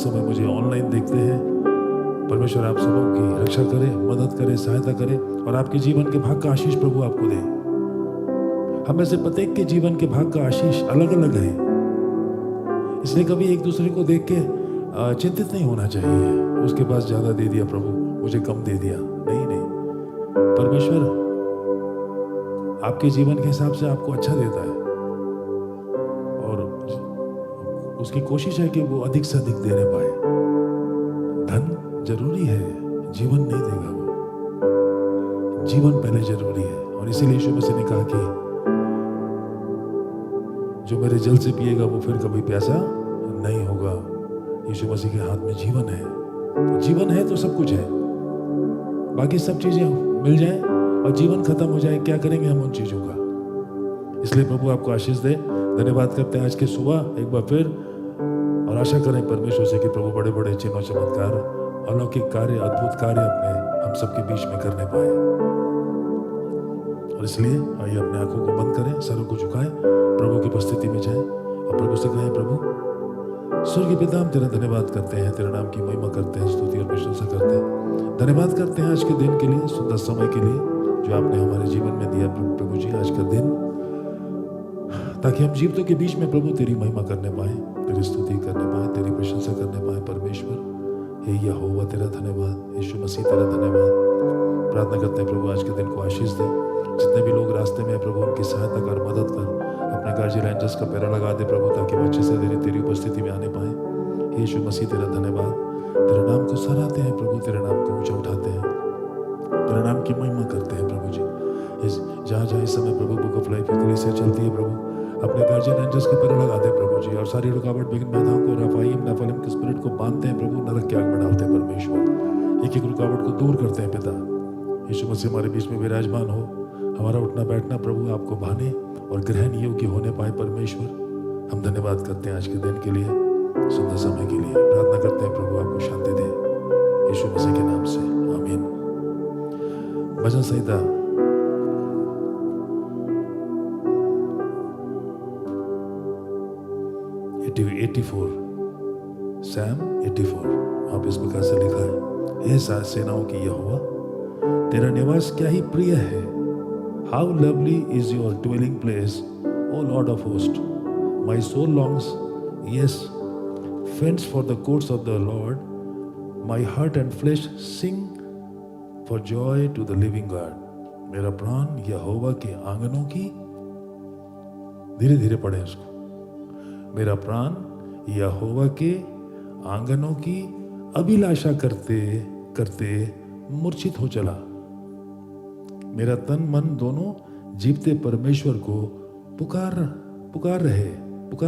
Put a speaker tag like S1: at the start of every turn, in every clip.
S1: इस समय मुझे ऑनलाइन देखते हैं, परमेश्वर आप सबों की रक्षा करे, मदद करे, सहायता करे और आपके जीवन के भाग का आशीष प्रभु आपको दे। हम में से प्रत्येक के जीवन के भाग का आशीष अलग अलग है, इसलिए कभी एक दूसरे को देख के चिंतित नहीं होना चाहिए। उसके पास ज्यादा दे दिया प्रभु, मुझे कम दे दिया। नहीं नहीं, परमेश्वर आपके जीवन के हिसाब से आपको अच्छा देता है और उसकी कोशिश है कि वो अधिक से अधिक देने पाए। धन जरूरी है, जीवन नहीं देगा वो। जीवन पहले जरूरी है और इसीलिए यीशु मसीह ने कहा कि जो मेरे जल से पिएगा वो फिर कभी प्यासा नहीं होगा। यीशु मसीह के हाथ में जीवन है। जीवन है तो सब कुछ है, बाकी सब चीजें मिल जाए और जीवन खत्म हो जाए, क्या करेंगे हम उन चीजों का। इसलिए प्रभु आपको आशीष दे। धन्यवाद करते हैं आज के सुबह एक बार फिर और आशा करें परमेश्वर से कि प्रभु बड़े बड़े चिन्ह और चमत्कार, अलौकिक कार्य, अद्भुत कार्य अपने हम सबके बीच में करने पाए। और इसलिए आइए अपने आंखों को बंद करें, सरों को झुकाएं, प्रभु की उपस्थिति में जाएं और प्रभु से कहें, प्रभु स्वर्गीय पिता, हम तेरा धन्यवाद करते हैं, तेरे नाम की महिमा करते हैं, स्तुति और प्रशंसा करते हैं। धन्यवाद करते हैं आज के दिन के लिए, सुंदर समय के लिए जो आपने हमारे जीवन में दिया प्रभु जी। आज का दिन ताकि हम जीवितों के बीच में प्रभु तेरी महिमा करने पाए, तेरी स्तुति करने पाए, तेरी प्रशंसा करने पाए। परमेश्वर हे यहोवा तेरा धन्यवाद, यीशु मसीह तेरा धन्यवाद। प्रार्थना करते हैं प्रभु आज के दिन को आशीष दे। जितने भी लोग रास्ते में प्रभु उनकी सहायता कर, मदद कर, अपने गार्जियन एंजल्स का पैरा लगा दे प्रभु, ताकि वो अच्छे से तेरी उपस्थिति में आने पाए। यीशु मसीह तेरा धन्यवाद। तेरे नाम को सराहते हैं प्रभु, तेरे नाम को ऊंचा उठाते हैं, तेरे नाम की महिमा करते हैं प्रभु जी। इस जहाँ जहाँ इस समय प्रभु बुक ऑफ लाइफ की कलीसिया चलती है प्रभु, अपने गार्जियन एंजल्स का पैरा लगा दे प्रभु जी और सारी रुकावट विघ्न बाधाओं को, रफाइम नफलिम के स्पिरिट को बांधते हैं प्रभु, नरक की आग में डालते हैं परमेश्वर। एक एक रुकावट को दूर करते हैं पिता। यीशु मसीह हमारे बीच में विराजमान हो, हमारा उठना बैठना प्रभु आपको भाने और ग्रहण योग्य होने पाए परमेश्वर। हम धन्यवाद करते हैं आज के दिन के लिए, सुंदर समय के लिए। प्रार्थना करते हैं प्रभु आपको शांति दे, यीशु मसीह के नाम से, आमीन। भजन संहिता 84, सैम 84, आप इस प्रकार से लिखा है, हे सेनाओं की यहोवा, तेरा निवास क्या ही प्रिय है। How lovely is your dwelling place, O Lord of host. My soul longs, yes, faints for the courts of the Lord. My heart and flesh sing for joy to the living God. मेरा प्राण यहोवा के आंगनों की, धीरे धीरे पढ़े उसको, मेरा प्राण यहोवा के आंगनों की अभिलाषा करते करते मूर्छित हो चला। मेरा तन मन दोनों जीवते परमेश्वर को पुकार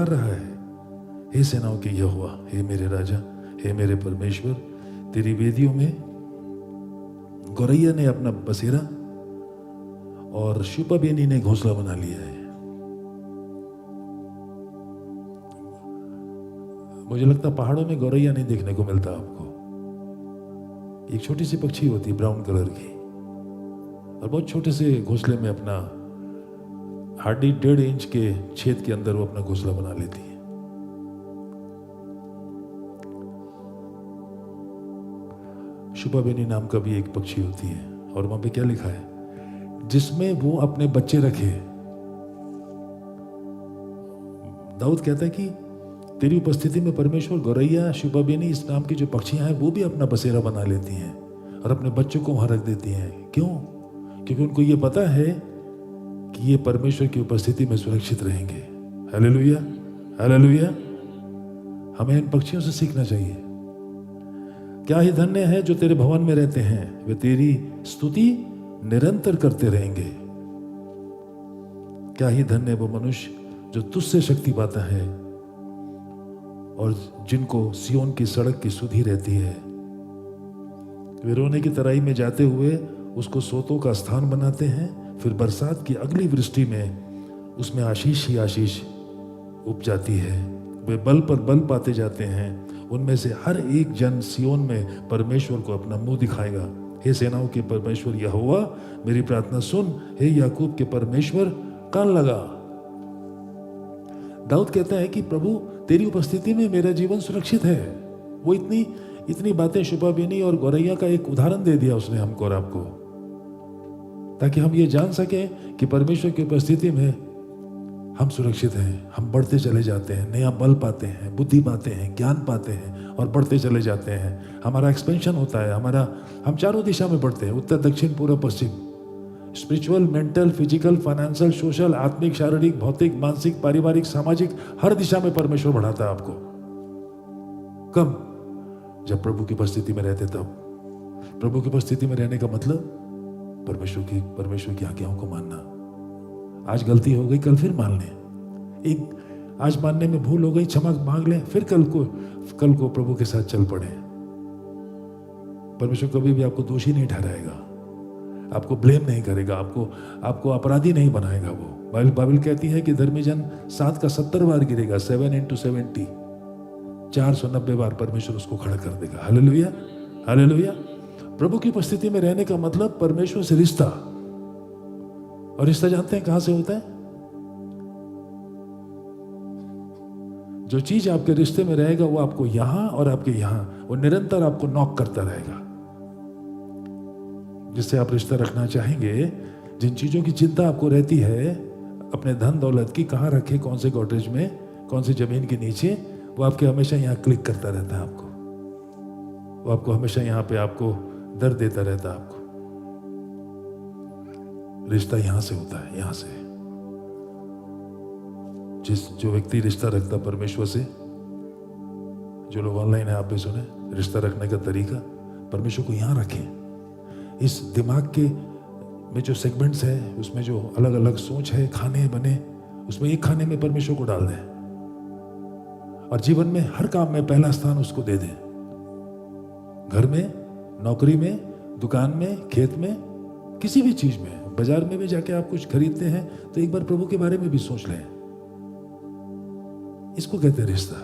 S1: रहा है। हे सेनाओं के यहोवा, हे मेरे राजा, हे मेरे परमेश्वर, तेरी वेदियों में गौरैया ने अपना बसेरा और शुपबेनी ने घोंसला बना लिया है। मुझे लगता है पहाड़ों में गौरैया नहीं देखने को मिलता आपको। एक छोटी सी पक्षी होती है ब्राउन कलर की और बहुत छोटे से घोंसले में अपना हार्डली 1.5 इंच के छेद के अंदर वो अपना घोंसला बना लेती है। शुपबेनी नाम का भी एक पक्षी होती है और वहां पे क्या लिखा है, जिसमें वो अपने बच्चे रखे। दाऊद कहता है कि तेरी उपस्थिति में परमेश्वर गौरैया, शुपबेनी इस नाम की जो पक्षियां हैं वो भी अपना बसेरा बना लेती हैं और अपने बच्चों को वहां रख देती हैं। क्यों? क्योंकि उनको ये पता है कि ये परमेश्वर की उपस्थिति में सुरक्षित रहेंगे। Hallelujah, hallelujah. हमें इन पक्षियों से सीखना चाहिए। क्या ही धन्य है जो तेरे भवन में रहते हैं, वे तेरी स्तुति निरंतर करते रहेंगे। क्या ही धन्य वो मनुष्य जो तुझसे शक्ति पाता है और जिनको सियोन की सड़क की सुधि रहती है। वे रोने की तराई में जाते हुए उसको सोतों का स्थान बनाते हैं, फिर बरसात की अगली वृष्टि में उसमें आशीष ही आशीष उप जाती है। वे बल पर बल पाते जाते हैं, उनमें से हर एक जन सियोन में परमेश्वर को अपना मुंह दिखाएगा। हे सेनाओं के परमेश्वर यहोवा, मेरी प्रार्थना सुन। हे याकूब के परमेश्वर, कान लगा। दाऊद कहता है कि प्रभु तेरी उपस्थिति में मेरा जीवन सुरक्षित है, वो इतनी बातें शुभा बेनी और गौरैया का एक उदाहरण दे दिया उसने हमको और आपको, ताकि हम ये जान सके कि परमेश्वर की उपस्थिति में हम सुरक्षित हैं, हम बढ़ते चले जाते हैं, नया बल पाते हैं, बुद्धि पाते हैं, ज्ञान पाते हैं और बढ़ते चले जाते हैं। हमारा एक्सपेंशन होता है, हम चारों दिशा में बढ़ते हैं, उत्तर दक्षिण पूर्व पश्चिम, spiritual, mental, physical, financial, social, आत्मिक, शारीरिक, भौतिक, मानसिक, पारिवारिक, सामाजिक, हर दिशा में परमेश्वर बढ़ाता है आपको। कब? जब प्रभु की उपस्थिति में रहते तब। प्रभु की उपस्थिति में रहने का मतलब परमेश्वर की आज्ञाओं को मानना। आज गलती हो गई, कल फिर मान लें। आज मानने में भूल हो गई, क्षमा मांग लें, फिर कल को प्रभु के साथ चल पड़े। परमेश्वर कभी भी आपको दोषी नहीं ठहराएगा, आपको ब्लेम नहीं करेगा, आपको अपराधी नहीं बनाएगा। वो बाइबल कहती है कि धर्मी जन 7 का 70 बार गिरेगा, 7 into 70, 490 बार परमेश्वर उसको खड़ा कर देगा। Hallelujah, hallelujah. प्रभु की उपस्थिति में रहने का मतलब परमेश्वर से रिश्ता, और रिश्ता जानते हैं कहां से होता है? जो चीज आपके रिश्ते में रहेगा वो आपको यहां और आपके यहां, वो निरंतर आपको नॉक करता रहेगा। जिससे आप रिश्ता रखना चाहेंगे, जिन चीजों की चिंता आपको रहती है, अपने धन दौलत की, कहां रखे, कौन से कॉटेज में, कौन सी जमीन के नीचे, वो आपके हमेशा यहां क्लिक करता रहता है आपको। वो आपको हमेशा यहां पे आपको दर्द देता रहता है आपको। रिश्ता यहां से होता है, यहां से। जो व्यक्ति रिश्ता रखता परमेश्वर से, जो लोग ऑनलाइन है आप भी सुने, रिश्ता रखने का तरीका, परमेश्वर को यहां रखें। इस दिमाग के में जो सेगमेंट्स है, उसमें जो अलग अलग सोच है, खाने बने, उसमें एक खाने में परमेश्वर को डाल दें, और जीवन में हर काम में पहला स्थान उसको दे दें। घर में, नौकरी में, दुकान में, खेत में, किसी भी चीज में, बाजार में भी जाके आप कुछ खरीदते हैं तो एक बार प्रभु के बारे में भी सोच लें। इसको कहते हैं रिश्ता।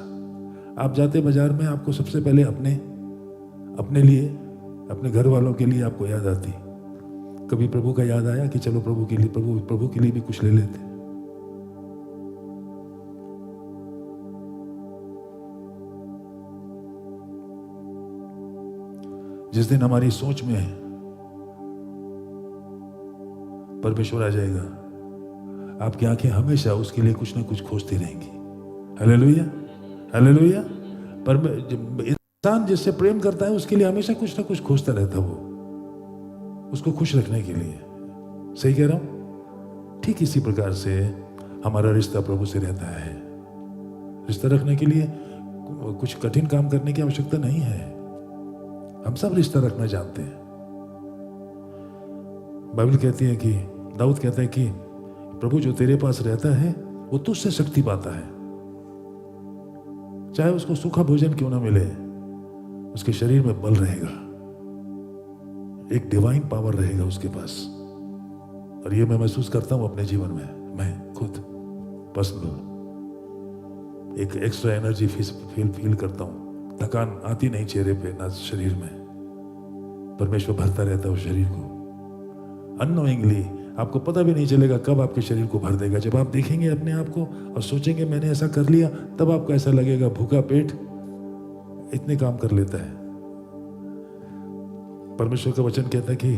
S1: आप जाते बाजार में, आपको सबसे पहले अपने लिए, अपने घर वालों के लिए आपको याद आती। कभी प्रभु का याद आया कि चलो प्रभु के लिए भी कुछ ले लेते। जिस दिन हमारी सोच में परमेश्वर आ जाएगा, आपकी आंखें हमेशा उसके लिए कुछ ना कुछ खोजती रहेंगी। Hallelujah, hallelujah. इंसान जिससे प्रेम करता है उसके लिए हमेशा कुछ ना कुछ खोजता रहता, वो उसको खुश रखने के लिए। सही कह रहा हूं? ठीक इसी प्रकार से हमारा रिश्ता प्रभु से रहता है। रिश्ता रखने के लिए कुछ कठिन काम करने की आवश्यकता नहीं है। हम सब रिश्ता रखना जानते हैं। बाइबल कहती है कि दाऊद कहता है कि प्रभु जो तेरे पास रहता है वो तुझसे शक्ति पाता है। चाहे उसको सूखा भोजन क्यों ना मिले, उसके शरीर में बल रहेगा, एक डिवाइन पावर रहेगा उसके पास। और ये मैं महसूस करता हूं अपने जीवन में, मैं खुद पर्सनल एक एक्स्ट्रा एनर्जी फील करता हूं। थकान आती नहीं चेहरे पे, ना शरीर में। परमेश्वर भरता रहता है उस शरीर को अननोइंगली। आपको पता भी नहीं चलेगा कब आपके शरीर को भर देगा। जब आप देखेंगे अपने आप को और सोचेंगे मैंने ऐसा कर लिया, तब आपको ऐसा लगेगा भूखा पेट इतने काम कर लेता है। परमेश्वर का वचन कहता है कि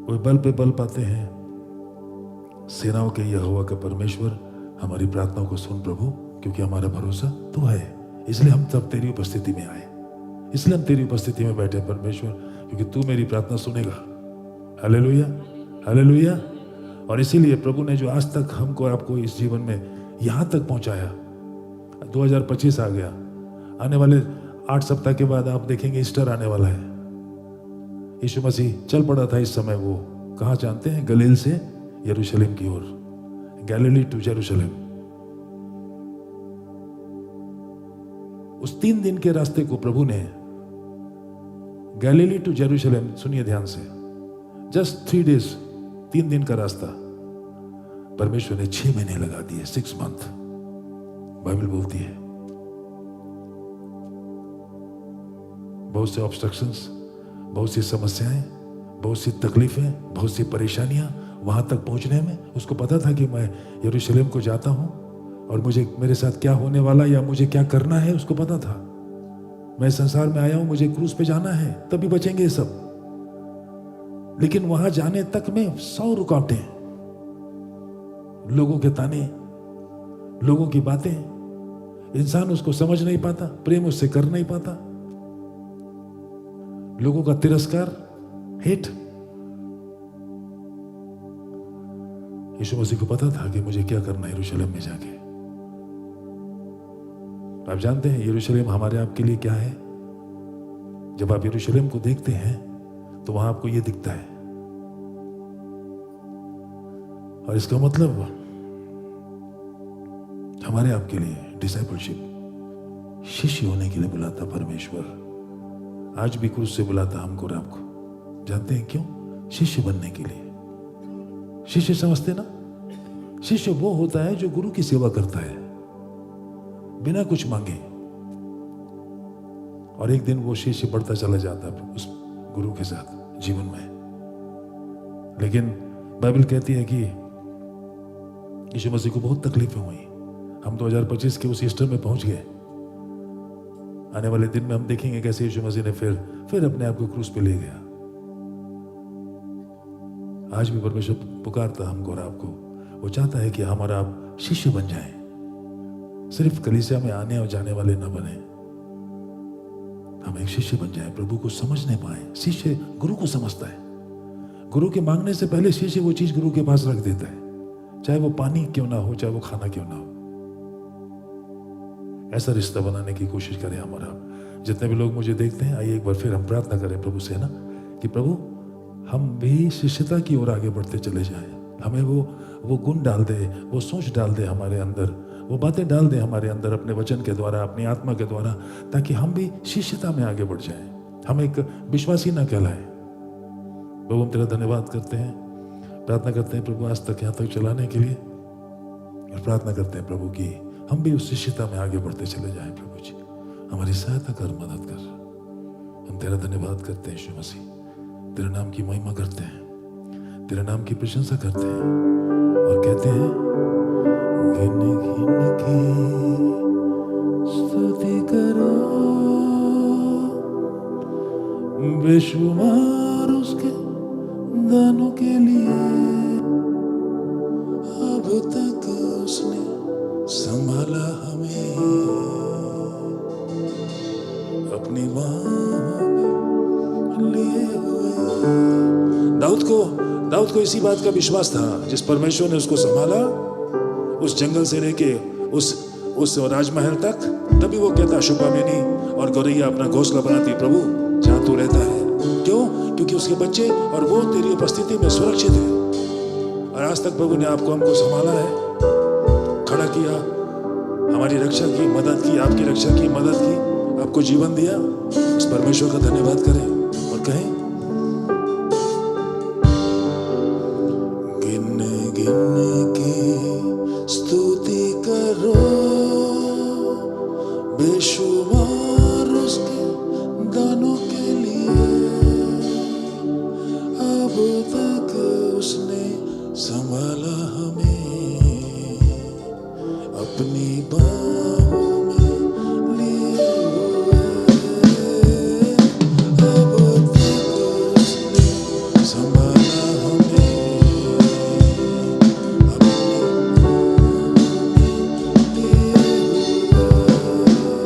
S1: वो बल पे बल पाते हैं। सेनाओं के यहोवा का परमेश्वर, हमारी प्रार्थनाओं को सुन प्रभु, क्योंकि हमारा भरोसा तू है। इसलिए हम तब तेरी उपस्थिति में आए, इसलिए हम तेरी उपस्थिति में बैठे परमेश्वर, क्योंकि तू मेरी प्रार्थना सुनेगा। Hallelujah, hallelujah. और इसीलिए प्रभु ने जो आज तक हमको आपको इस जीवन में यहां तक पहुंचाया, 2025 आ गया, आने वाले 8 सप्ताह के बाद आप देखेंगे ईस्टर आने वाला है। यीशु मसीह चल पड़ा था इस समय, वो कहां जानते हैं? गलील से यरूशलेम की ओर, गैलिली टू यरूशलेम। उस 3 दिन के रास्ते को प्रभु ने, गैलिली टू यरूशलेम, सुनिए ध्यान से, जस्ट 3 days, 3 दिन का रास्ता, परमेश्वर ने 6 महीने लगा दिए, 6 months। बाइबल बोलती है बहुत से ऑब्स्ट्रक्शंस, बहुत सी समस्याएं, बहुत सी तकलीफें, बहुत सी परेशानियां वहां तक पहुंचने में। उसको पता था कि मैं यरूशलेम को जाता हूं और मुझे मेरे साथ क्या होने वाला या मुझे क्या करना है उसको पता था। मैं संसार में आया हूं, मुझे क्रूस पे जाना है, तभी बचेंगे ये सब। लेकिन वहां जाने तक में 100 रुकावटें, लोगों के ताने, लोगों की बातें, इंसान उसको समझ नहीं पाता, प्रेम उससे कर नहीं पाता, लोगों का तिरस्कार, हेट। यीशु मसीह को पता था कि मुझे क्या करना है यरूशलेम में जाके। आप जानते हैं यरूशलेम हमारे आपके लिए क्या है? जब आप यरूशलेम को देखते हैं तो वहां आपको यह दिखता है, और इसका मतलब हमारे आपके लिए डिसाइपलशिप, शिष्य होने के लिए बुलाता परमेश्वर। आज भी क्रूस से बुलाता हमको और आपको। जानते हैं क्यों? शिष्य बनने के लिए। शिष्य समझते ना? शिष्य वो होता है जो गुरु की सेवा करता है बिना कुछ मांगे, और एक दिन वो शिष्य बढ़ता चला जाता है उस गुरु के साथ जीवन में। लेकिन बाइबल कहती है कि यीशु मसीह को बहुत तकलीफें हुई। हम 2025 के उस ईस्टर में पहुंच गए। आने वाले दिन में हम देखेंगे कैसे यीशु मसीह ने फिर अपने आप को क्रूस पे ले गया। आज भी परमेश्वर पुकारता हमको और आपको। वो चाहता है कि हमारा आप शिष्य बन जाएं, सिर्फ कलीसिया में आने और जाने वाले न बने। हम एक शिष्य बन जाएं, प्रभु को समझने पाए। शिष्य गुरु को समझता है। गुरु के मांगने से पहले शिष्य वो चीज गुरु के पास रख देता है, चाहे वो पानी क्यों ना हो, चाहे वो खाना क्यों ना हो। ऐसा रिश्ता बनाने की कोशिश करें हमारा। जितने भी लोग मुझे देखते हैं, आइए एक बार फिर हम प्रार्थना करें प्रभु से, है ना, कि प्रभु हम भी शिष्यता की ओर आगे बढ़ते चले जाएं। हमें वो गुण डाल दे, वो सोच डाल दे हमारे अंदर, वो बातें डाल दे हमारे अंदर अपने वचन के द्वारा, अपनी आत्मा के द्वारा, ताकि हम भी शिष्यता में आगे बढ़ जाएं। हम एक विश्वासी ना कहलाए। प्रभु हम तेरा धन्यवाद करते हैं, प्रार्थना करते हैं प्रभु आज तक यहाँ तक चलाने के लिए, और प्रार्थना करते हैं प्रभु की हम भी उस शिष्यता में आगे बढ़ते चले जाएं। प्रभु जी हमारी सहायता कर, मदद कर। हम तेरा धन्यवाद करते हैं यीशु मसीह, तेरे नाम की महिमा करते हैं, तेरे नाम की प्रशंसा करते हैं और कहते हैं गिन गिन के स्तुति करो, बेशुमार उसके दानों के लिए। अब तक उसने संभाला हमें अपनी बाहों में लिए हुए। दाऊद को इसी बात का विश्वास था, जिस परमेश्वर ने उसको संभाला उस जंगल से लेके उस राजमहल तक, तभी वो कहता शुभामिनी और गौरैया अपना घोंसला बनाती प्रभु जहां तू रहता है। क्यों? क्योंकि उसके बच्चे और वो तेरी उपस्थिति में सुरक्षित है। और आज तक प्रभु ने आपको हमको संभाला है, खड़ा किया, हमारी रक्षा की, मदद की, आपकी रक्षा की, मदद की, आपको जीवन दिया। उस परमेश्वर का धन्यवाद करें और कहें गिन गिन के स्तुति करो, बेशुमार उसके दानों के लिए। अब तक उसने संभाला हमें अपनी बाहों में लिए हुए। अब तक उसने संभाला हमें अपनी बाहों में लिए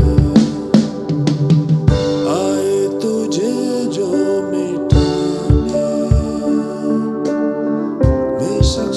S1: हुए। आए तुझे जो मिटाने, बेशक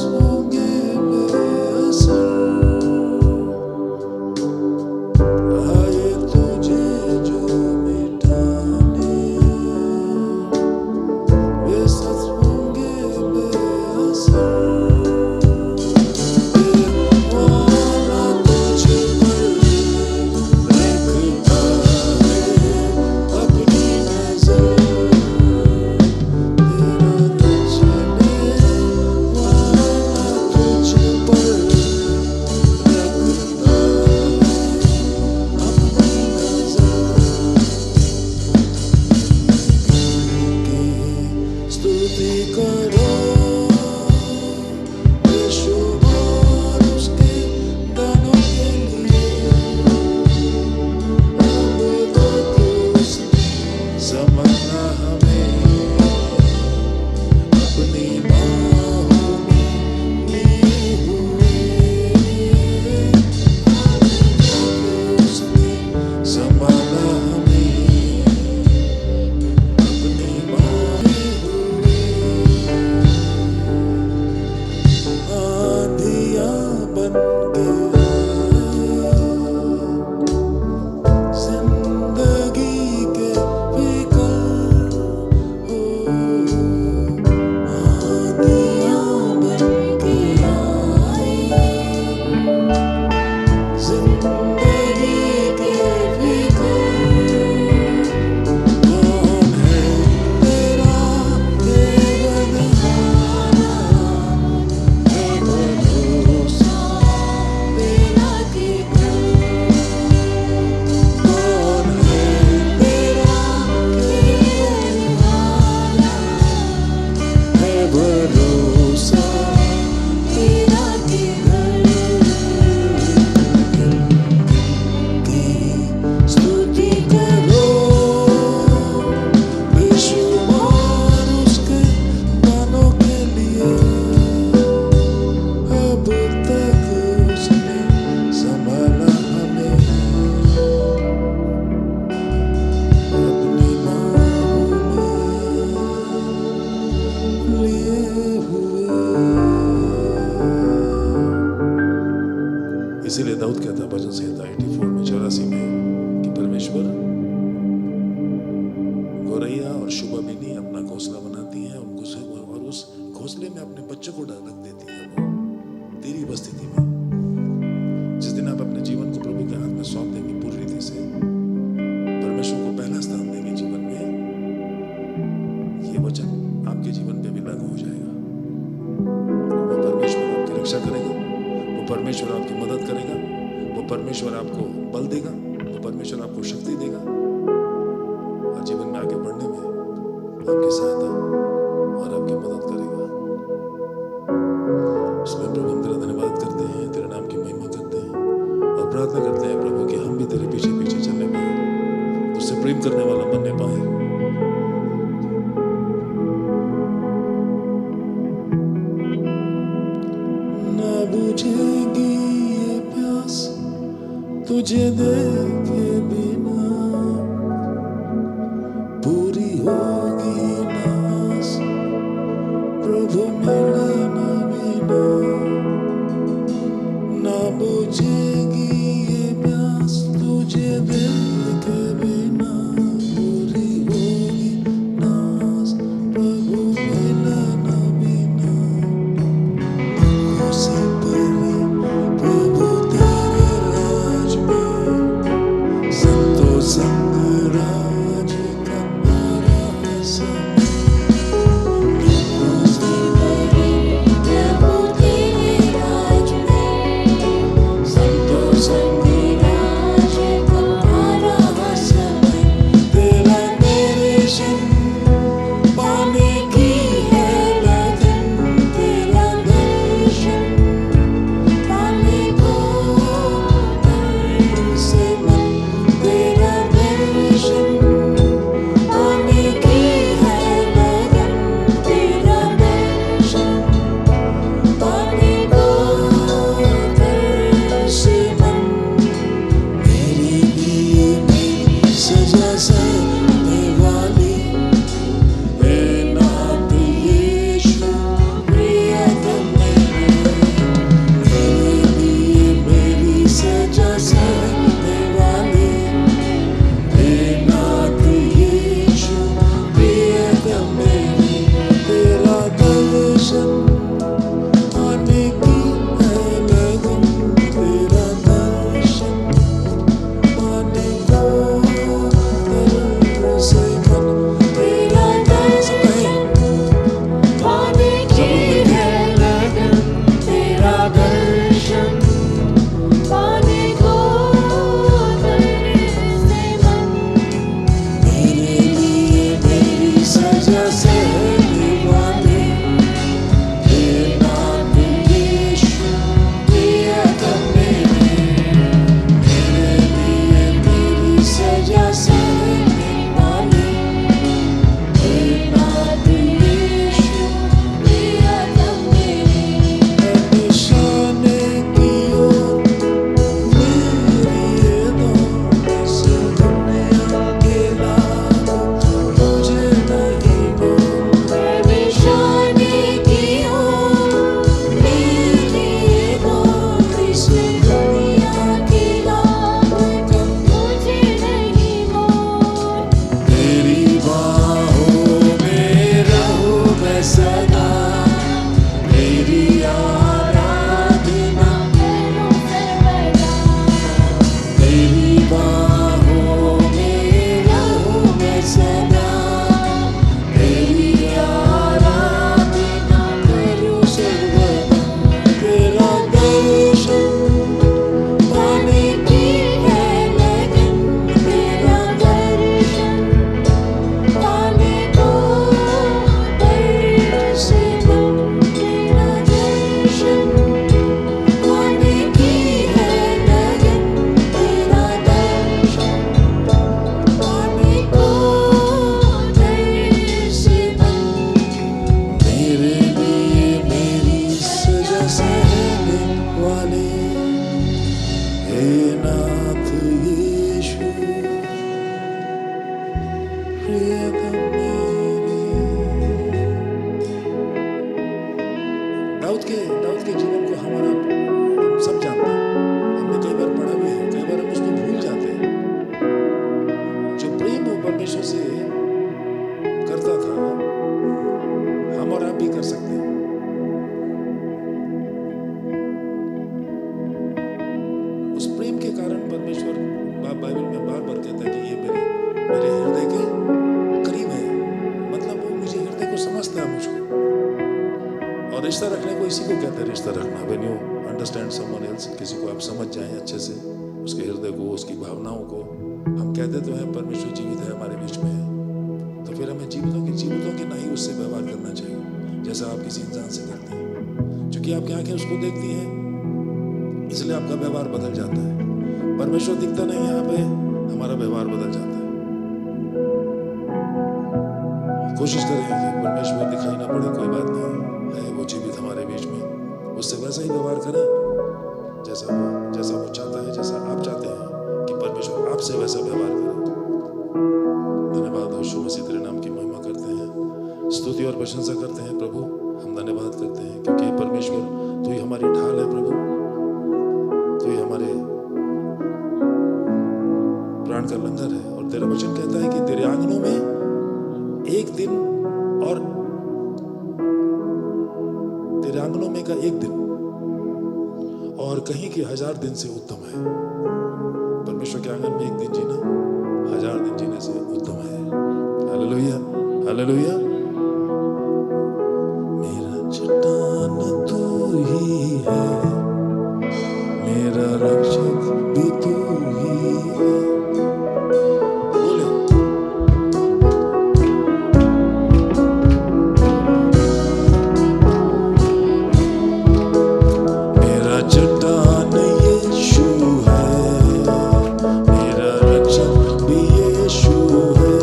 S1: पर गौरैया और शुभाबिनी अपना घोंसला बनाती हैं, उनको से और उस घोंसले में अपने बच्चों को रख देती है वो तेरी उपस्थिति में। जिस दिन आप अपने जीवन को प्रभु के हाथ में सौंप देंगे पूरी रीति से, परमेश्वर को पहला स्थान देंगे जीवन में, ये वचन आपके जीवन पे भी लागू हो जाएगा। वो परमेश्वर आपकी रक्षा करेगा, वो परमेश्वर आपकी मदद करेगा, वो परमेश्वर आपको बल देगा, वो परमेश्वर आपको शक्ति देगा और जीवन में आगे बढ़ने में आपकी सहायता और आपकी मदद करेगा। इसमें प्रभु हम तेरा धन्यवाद करते हैं, तेरे नाम की महिमा करते हैं और प्रार्थना करते हैं प्रभु कि हम भी तेरे पीछे पीछे चलने पाए, तुझसे प्रेम करने वाला बनने पाए। ना बुझेगी ये प्यास तुझे देखे बिना, पूरी होगी ना आस प्रभु मिले ना बिना। ना बुझेगी ये प्यास तुझे देखे बिना, पूरी होगी ना आस प्रभु मिले ना बिना। खुशी तेरी प्रभु तेरे राज में, संतों संग राज का हमारा समय। खुशी तेरी प्रभु तेरे राज में, संतों संग राज का हमारा समय। तेरा दर्शन पाने की है लगन, तेरा दर्शन पाने को तरसे मन। तेरा दर्शन पाने की है लगन, तेरा दर्शन पाने को तरसे मन। मेरे लिए मेरी सजा सहने वाली है नाथ यीशु प्रियतम मेरे। मेरे लिए मेरी सजा सहने वाली है नाथ यीशु प्रियतम मेरे। तेरा दर्शन पाने की है लगन, तेरा दर्शन पाने को तरसे मन। तेरा दर्शन पाने की है लगन, तेरा दर्शन पाने को तरसे मन। मेरे लिए मेरी सजा सहने वाली है नाथ यीशु प्रियतम मेरे। मेरे लिए मेरी सजा सहने वाली है नाथ यीशु प्रियतम मेरे। निशाने की ओर मेरी ये दौड़, इस दुनिया के लालों मुझे नहीं मोल। निशाने की ओर मेरी ये दौड़, इस दुनिया के लालों मुझे नहीं मोल। तेरी बाहों में रहूं मैं सदा, तेरी आराधना करूं सर्वदा। तेरी बाहों में रहूं मैं सदा, तेरी आराधना करूं सर्वदा। तेरा दर्शन पाने की है लगन, तेरा दर्शन पाने को तरसे मन। तेरा दर्शन पाने की है लगन, तेरा दर्शन पाने को तरसे मन। मेरे लिए मेरी सजा सहने वाले हे नाथ यीशु प्रियतम मेरे। दाऊद के जीवन को हम सब जानते हैं, हमने कई बार पढ़ा भी है, कई बार हम उसको भूल जाते हैं। परमेश्वर से करता था, हम और आप भी कर सकते हैं। उस प्रेम के कारण परमेश्वर बाइबल में बार बार कहता है कि ये मेरे हृदय के करीब है। मतलब वो मुझे हृदय को समझता है, मुझको। और रिश्ता रखने को इसी को कहते हैं, रिश्ता रखना। When you understand someone else, किसी को आप समझ जाएं अच्छे से, उसके हृदय को, उसकी भावनाओं को। हम कहते तो हैं परमेश्वर जीवित है, हमारे बीच में है, तो फिर हमें जीवितों की नहीं उससे व्यवहार करना चाहिए जैसा आप किसी इंसान से करते हैं। क्योंकि आपकी आंखें उसको देखती हैं, इसलिए आपका व्यवहार बदल जाता है। परमेश्वर दिखता नहीं यहाँ पे, हमारा व्यवहार बदल जाता है। कोशिश करें कि परमेश्वर दिखाई ना पड़े, कोई बात नहीं है, वो जीवित हमारे बीच में, उससे वैसा ही व्यवहार करें जैसा वो चाहता है, जैसा आप चाहते हैं कि परमेश्वर आपसे वैसा व्यवहार करे। धन्यवाद यीशु मसीह, तेरे नाम की महिमा करते हैं, स्तुति और प्रशंसा करते हैं प्रभु। हम धन्यवाद करते हैं क्योंकि परमेश्वर तू ही हमारी ढाल है प्रभु, तू ही हमारे प्राण का लंगर है। और तेरा वचन कहता है कि तेरे आंगनों में एक दिन और तेरे आंगनों में का एक दिन और कहीं के 1000 दिन से उत्तम है। परमेश्वर के आंगन में एक दिन जीना 1000 दिन जीने से उत्तम है। Hallelujah, hallelujah. मेरा चट्टान तू ही है, मेरा रक्षक भी तू ही है। बोले, मेरा चट्टान यीशु है, मेरा रक्षक भी यीशु है,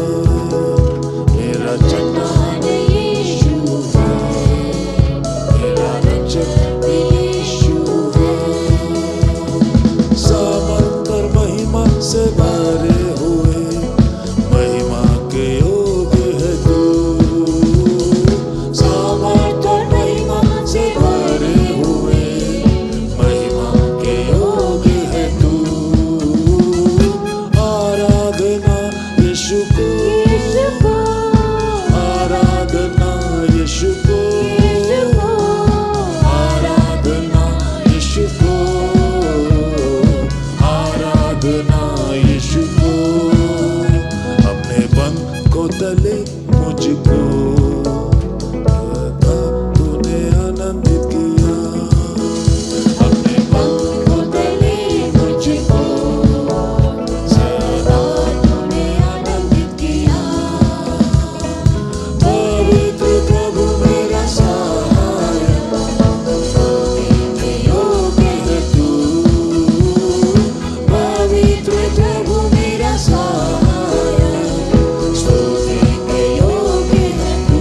S1: मेरा चट्टान यीशु है, मेरा रक्षक भी यीशु है। सामर्थ और महिमा से भरे हुए, महिमा के योग्य है तू। सामर्थ और महिमा से भरे हुए, महिमा के योग्य है तू। आराधना यीशु को, आराधना यीशु को, आराधना यीशु को, आराधना यीशु को। अपने बंद को तले मुझको था तूने आनंदित किया। अपने बंद को तले मुझको सदा तूने आनंदित किया। पवित्र प्रभु मेरा सहायक, स्तुति योग्य है तू। पवित्र प्रभु मेरा सहायक, स्तुति योग्य है तू।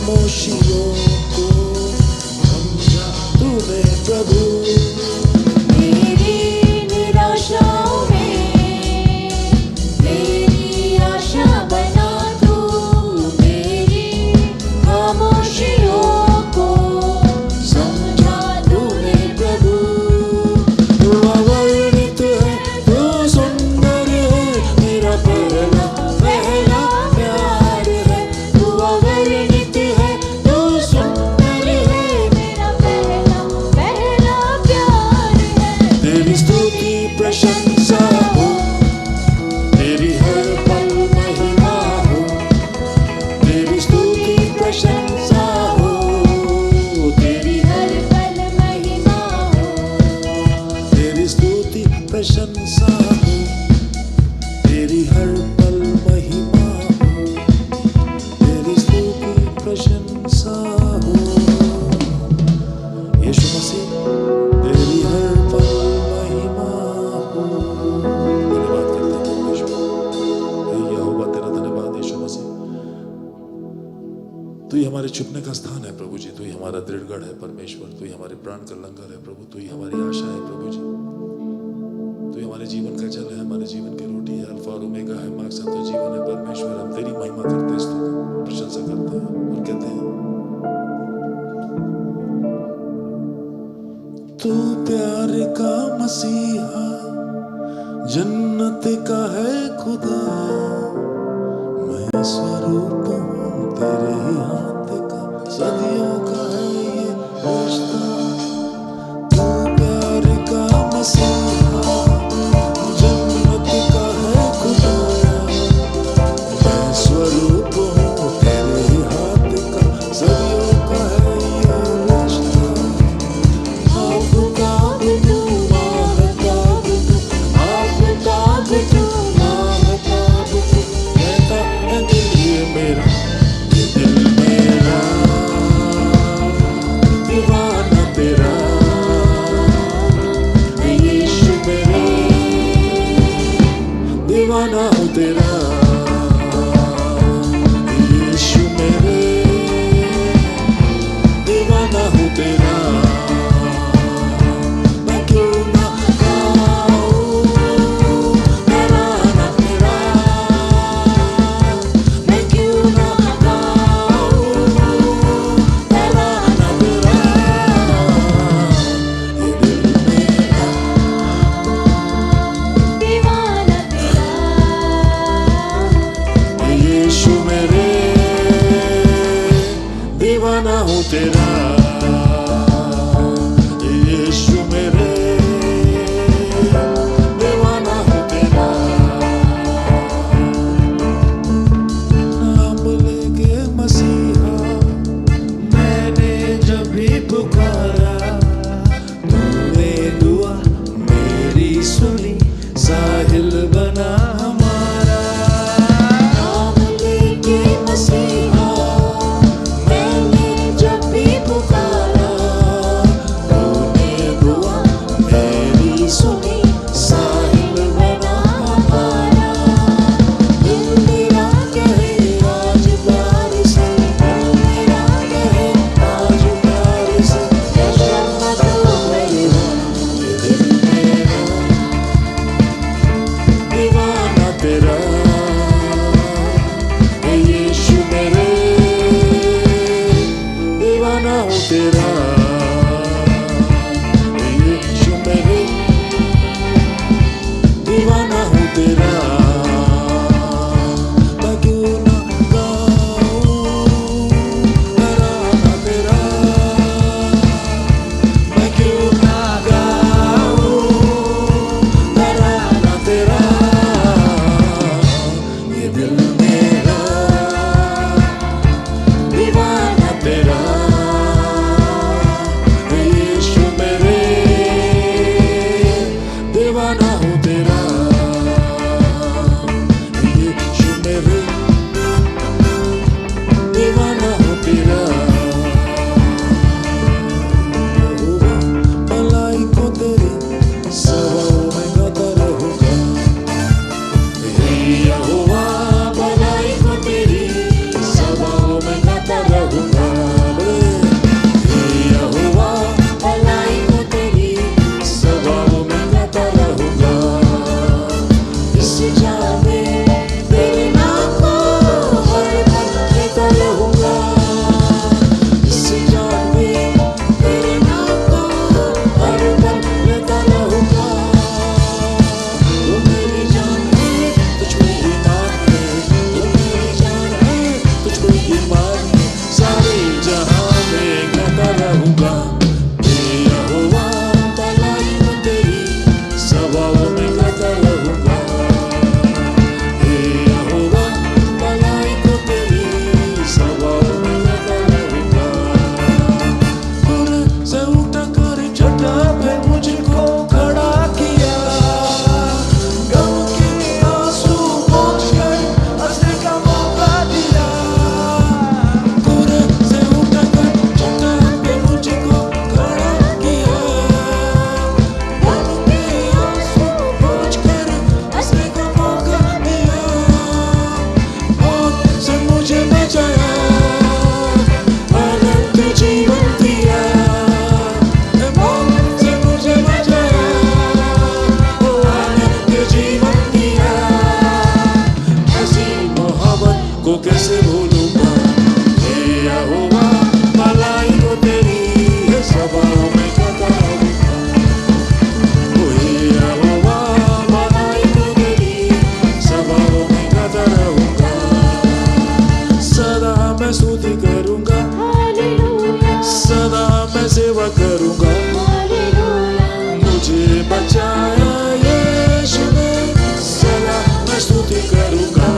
S1: खामोशियों को समझा तूने प्रभु।
S2: मेरी निराशाओं में मेरी आशा बना तू, मेरी खामोशियों को समझा तूने प्रभु।
S1: तू अवर्णित है, तू सुंदर है, मेरा पहला पहला प्यार है।
S2: तू अवर्णित है, तू सुंदर है, मेरा पहला पहला प्यार है।
S1: तेरी स्तुति प्रशंसा हो, तेरी हर पल महिमा हो। तेरी स्तुति प्रशंसा हो, तेरी
S2: हर पल महिमा हो,
S1: तेरी स्तुति प्रशंसा हो, तेरी हर पल महिमा हो। तेरी स्तुति प्रशंसा हो, यीशु मसीह तेरी हर पल महिमा हो। धन्यवाद करते हैं परमेश्वर, यहोवा तेरा धन्यवाद यीशु मसीह। तू ही हमारे छुपने का स्थान है प्रभु जी, तू ही हमारा दृढ़गढ़ है परमेश्वर, तू ही हमारे प्राण का लंगर है प्रभु, तू ही हमारी आशा है प्रभु जी। तू ही हमारे जीवन का जल है, हमारे जीवन की रोटी है, अल्फा और ओमेगा है, मार्ग सत्य जीवन है परमेश्वर। हम तेरी महिमा करते हैं, स्तुति प्रशंसा करते हैं और कहते हैं तू प्यार का मसीहा, जन्नत का है खुदा। मैं स्वरूप हूँ तेरे ही हाथ का, सदियों का है ये रिश्ता। तू प्यार का मसीहा, जन्नत का है खुदा। मैं स्वरूप हूँ तेरे ही हाथ का, सदियों का है ये रिश्ता। आफताब तू, महताब तू, आफताब तू, महताब तू। कहता है दिल ये मेरा, ये दिल मेरा दीवाना तेरा। यीशु मेरे दीवाना हूँ तेरा। यीशु मेरे दीवाना हूँ तेरा। मैं क्यों ना गाऊं तराना तेरा, मैं क्यों ना गाऊं तराना तेरा। ये दिल मेरा
S2: दीवाना तेरा।
S1: यीशु मेरे दीवाना हूँ तेरा। यीशु मेरे दीवाना हूँ तेरा। नाम लेके मसीहा मैंने जब भी पुकारा, तूने दुआ मेरी सुनी, साहिल बना हमारा।
S2: नाम लेके मसीहा मैंने जब भी पुकारा,
S1: करूंगा,
S2: हालेलुया
S1: सदा मैं सेवा करूंगा।
S2: हालेलुया
S1: मुझे बचाया यीशु ने, सदा मैं स्तुति करूंगा,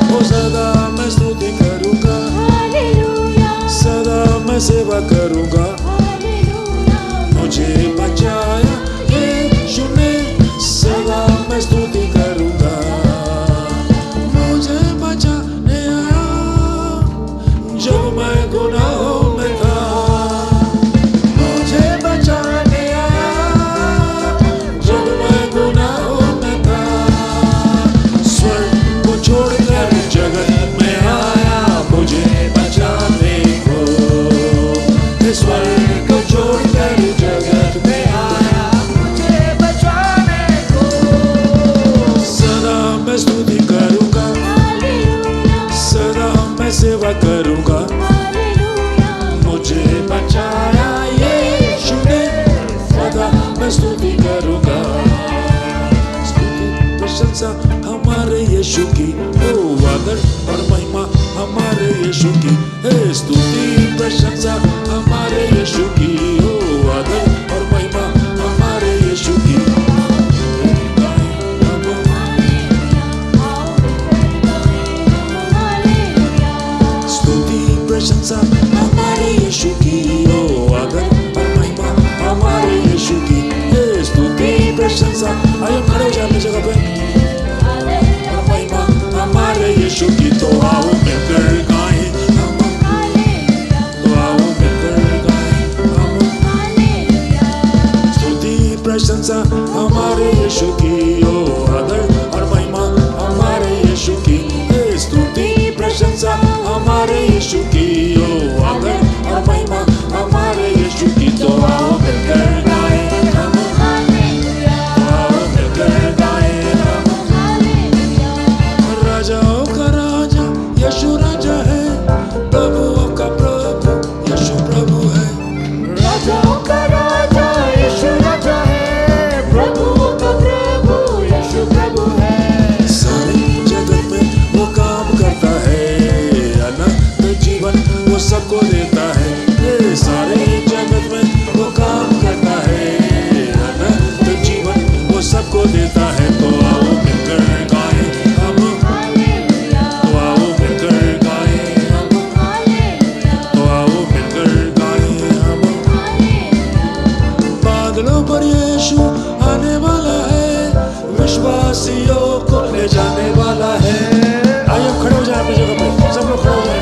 S1: ओ सदा मैं स्तुति करूंगा,
S2: हालेलुया
S1: सदा मैं सेवा करूंगा।
S2: हालेलुया
S1: मुझे बचाया यीशु ने, सदा मैं स्तुति करूंगा। मुझे बचाने आया जब मैं गुनाहों में था, मुझे बचाने आया जब मैं गुनाहों में था। स्वर्ग को छोड़कर जगत में आया मुझे बचाने को, स्वर्ग को छोड़कर जगत में आया मुझे बचाने को। सदा मैं स्तुति करूंगा,
S2: हालेलुया
S1: सदा मैं सेवा करूंगा।
S2: हालेलुया
S1: मुझे बचाया यीशु ने, सदा मैं स्तुति करूंगा। स्तुति प्रशंसा हमारे यीशु की, ओ आदर और महिमा हमारे यीशु की। हे स्तुति प्रशंसा हमारे यीशु की, ओ आदर और महिमा हमारे यीशु की। स्तुति प्रशंसा हमारे यीशु की, ओ आदर और महिमा हमारे यीशु की। हे स्तुति प्रशंसा, आइए खड़े हो जाए अपनी जगह पे। और महिमा हमारे यीशु की। तो आओ मिलकर गाएं हम, तो आओ मिलकर गाएं हम। स्तुति प्रशंसा हमारे यीशु की, ओ आदर और महिमा हमारे यीशु की। हे स्तुति प्रशंसा हमारे यीशु की, ओ आदर और महिमा हमारे यीशु की। तो आओ मिलकर गाएं हम, तो आओ मिलकर गाएं हम। राजाओं का राजा यीशु राजा है, प्रभुओं का प्रभु यीशु प्रभु है।
S2: राजाओं का राजा यीशु राजा है, प्रभुओं का प्रभु यीशु प्रभु है।
S1: सारे जगत में वो काम करता है, अनंत जीवन वो सबको देता है। ये सारे जगत में वो काम करता है, अनंत जीवन वो सबको देता है। तो आओ मिलकर गाएं हम, तो आओ मिलकर गाएं हम, तो आओ मिलकर गाएं हम। बादलों पर यीशु आने वाला है, विश्वासियों को ले जाने वाला है। आइए खड़े हो जाए अपनी जगह पे, सब लोग खड़े हो जाए।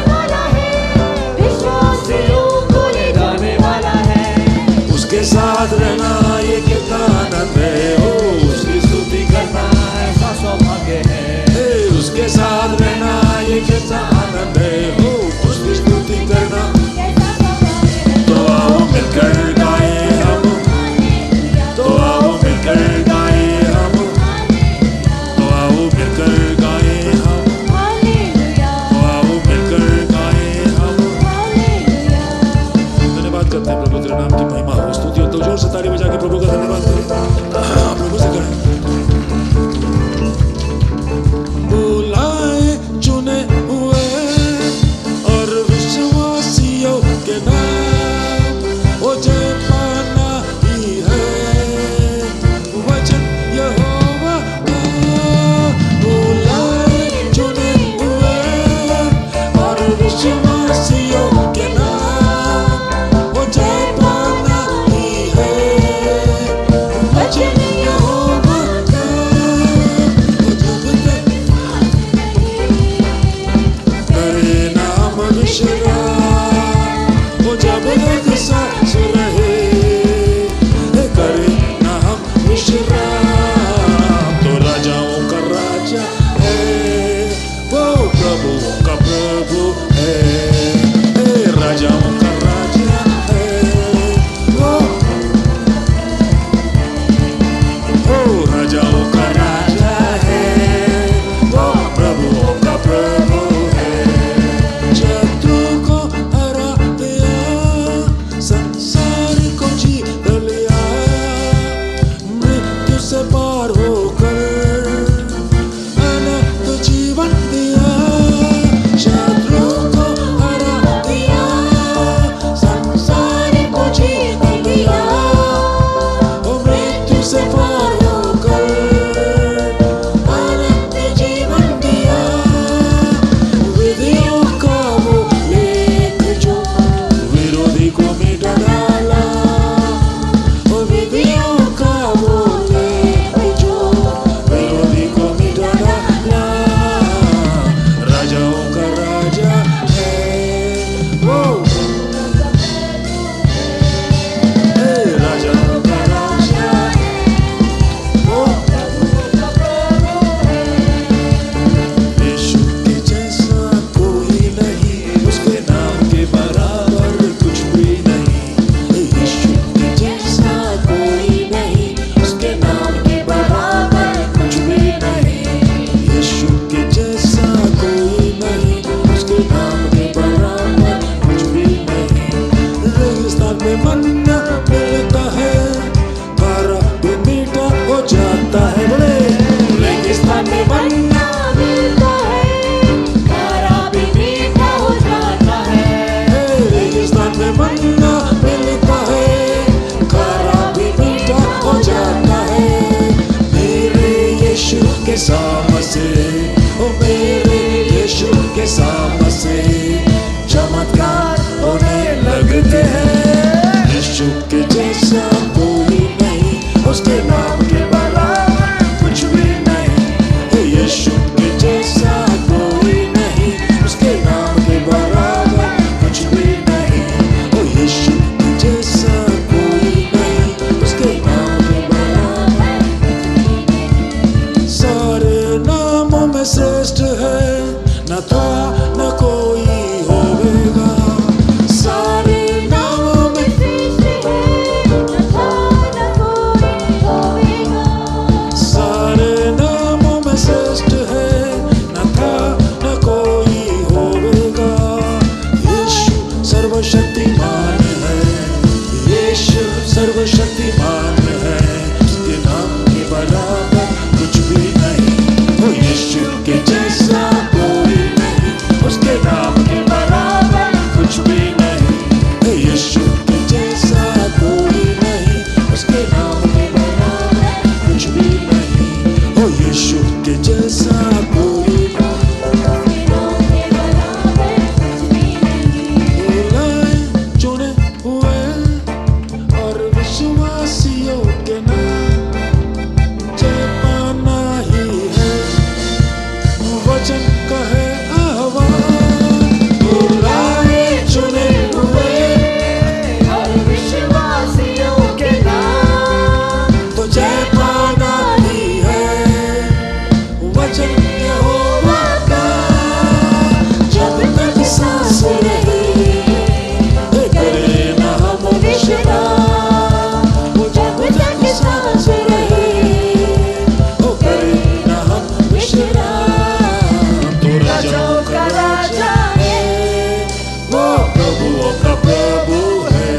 S1: प्रभुओं का प्रभु है।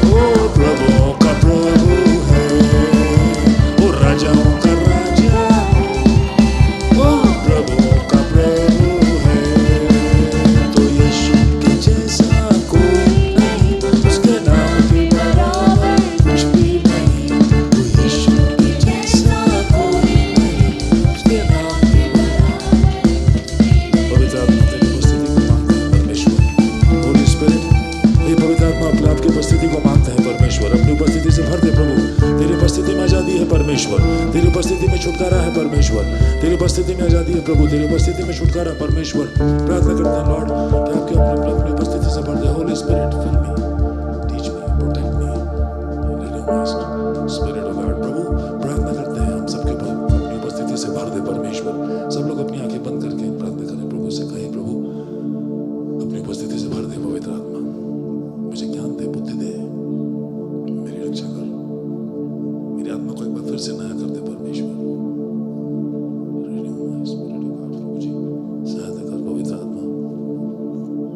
S1: ओ प्रभुओं का प्रभु है, ओ राजाओं का राजा, ओ प्रभुओं का प्रभु है। तो यीशु के जैसा कोई नहीं, उसके नाम के बराबर कुछ भी नहीं। तो यीशु के जैसा कोई नहीं, उसके नाम के बराबर। पवित्र आत्मा तेरी उपस्थिति को मांगते हैं परमेश्वर। होली स्पिरिट, हे पवित्र आत्मा अपने आपकी उपस्थिति को मांगते हैं परमेश्वर। अपनी उपस्थिति से भर दे प्रभु। तेरी उपस्थिति में आजादी है परमेश्वर, तेरी उपस्थिति में छुटकारा है परमेश्वर, तेरी उपस्थिति में आजादी है प्रभु, तेरी उपस्थिति में छुटकारा परमेश्वर। प्रार्थना करते हैं लॉर्ड कि आपके अपनी उपस्थिति से भर दे। Holy spirit fill me, teach me, protect me, renew my spirit of God. प्रभु प्रार्थना करते हैं हम सबके ऊपर अपनी उपस्थिति से भर दे परमेश्वर। सब लोग अपनी आंखें बंद करके प्रार्थना करें प्रभु से। कहें प्रभु अपनी उपस्थिति से भर दे पवित्र आत्मा, मुझे ज्ञान दे, बुद्धि दे, मेरी रक्षा कर, मेरी आत्मा को एक बार फिर से नया कर दे परमेश्वर। Renew my spirit, O God, प्रभु जी सहायता कर पवित्र आत्मा।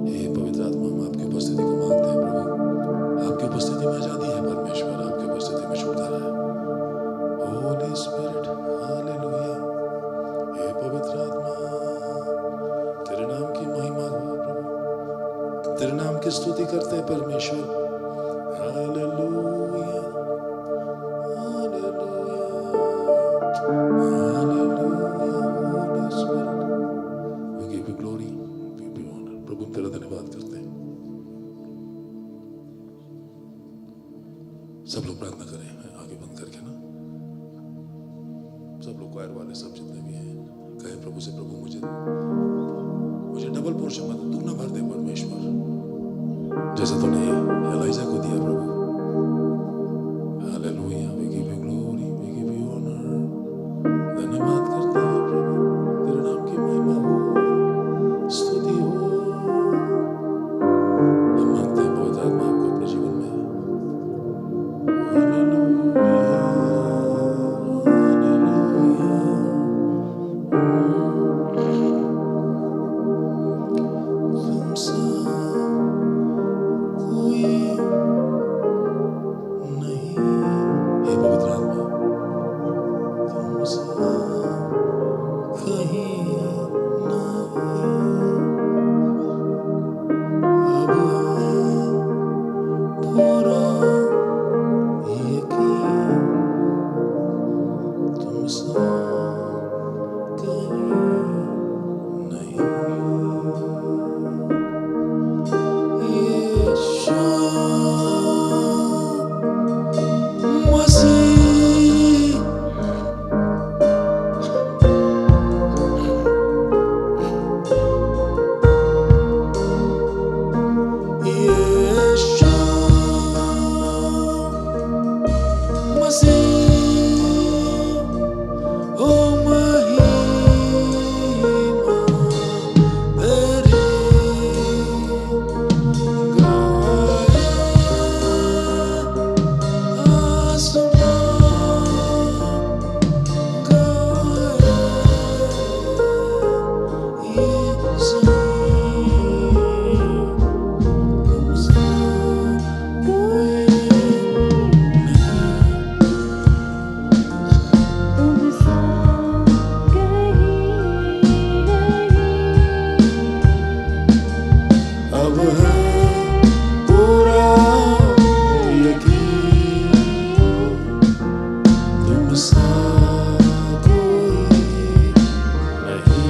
S1: हे पवित्र आत्मा, हम आपकी उपस्थिति को मांगते हैं प्रभु। आपकी उपस्थिति में आजादी है परमेश्वर, आपकी उपस्थिति में छुटकारा है। Holi spirit, hallelujah. हे पवित्र आत्मा, तेरे नाम की महिमा हो प्रभु, तेरे नाम की स्तुति करते हैं परमेश्वर। Hallelujah, hallelujah, hallelujah. Holy spirit, we give you glory, we give you honour. प्रभु हम तेरा धन्यवाद करते हैं। सब लोग प्रार्थना करें आगे बंद करके ना, सब लोग क्वायर वाले सब जितने भी हैं कहे प्रभु से, प्रभु मुझे डबल पोर्शन मत, दुगना भर दे परमेश्वर, जैसे तूने एलाइजा को दिया प्रभु। Hallelujah, we give you glory, we give you honour. धन्यवाद करते हैं प्रभु, तेरे नाम की महिमा हो, स्तुति हो। हम मांगते हैं पवित्र आत्मा आपको अपने जीवन में। Hallelujah, hallelujah. तुमसा कोई नहीं, हे पवित्र आत्मा, तुमसा कहीं नहीं। अब है पूरा यकीन, तुमसा कहीं नहीं। यीशु मसीह, यीशु मसीह, ओ महिमा तेरी गाए आसमान, गाए ये ज़मीन। तुमसा कोई नहीं,
S2: तुमसा कहीं नहीं।
S1: अब है पूरा यकीन, तुमसा कोई नहीं।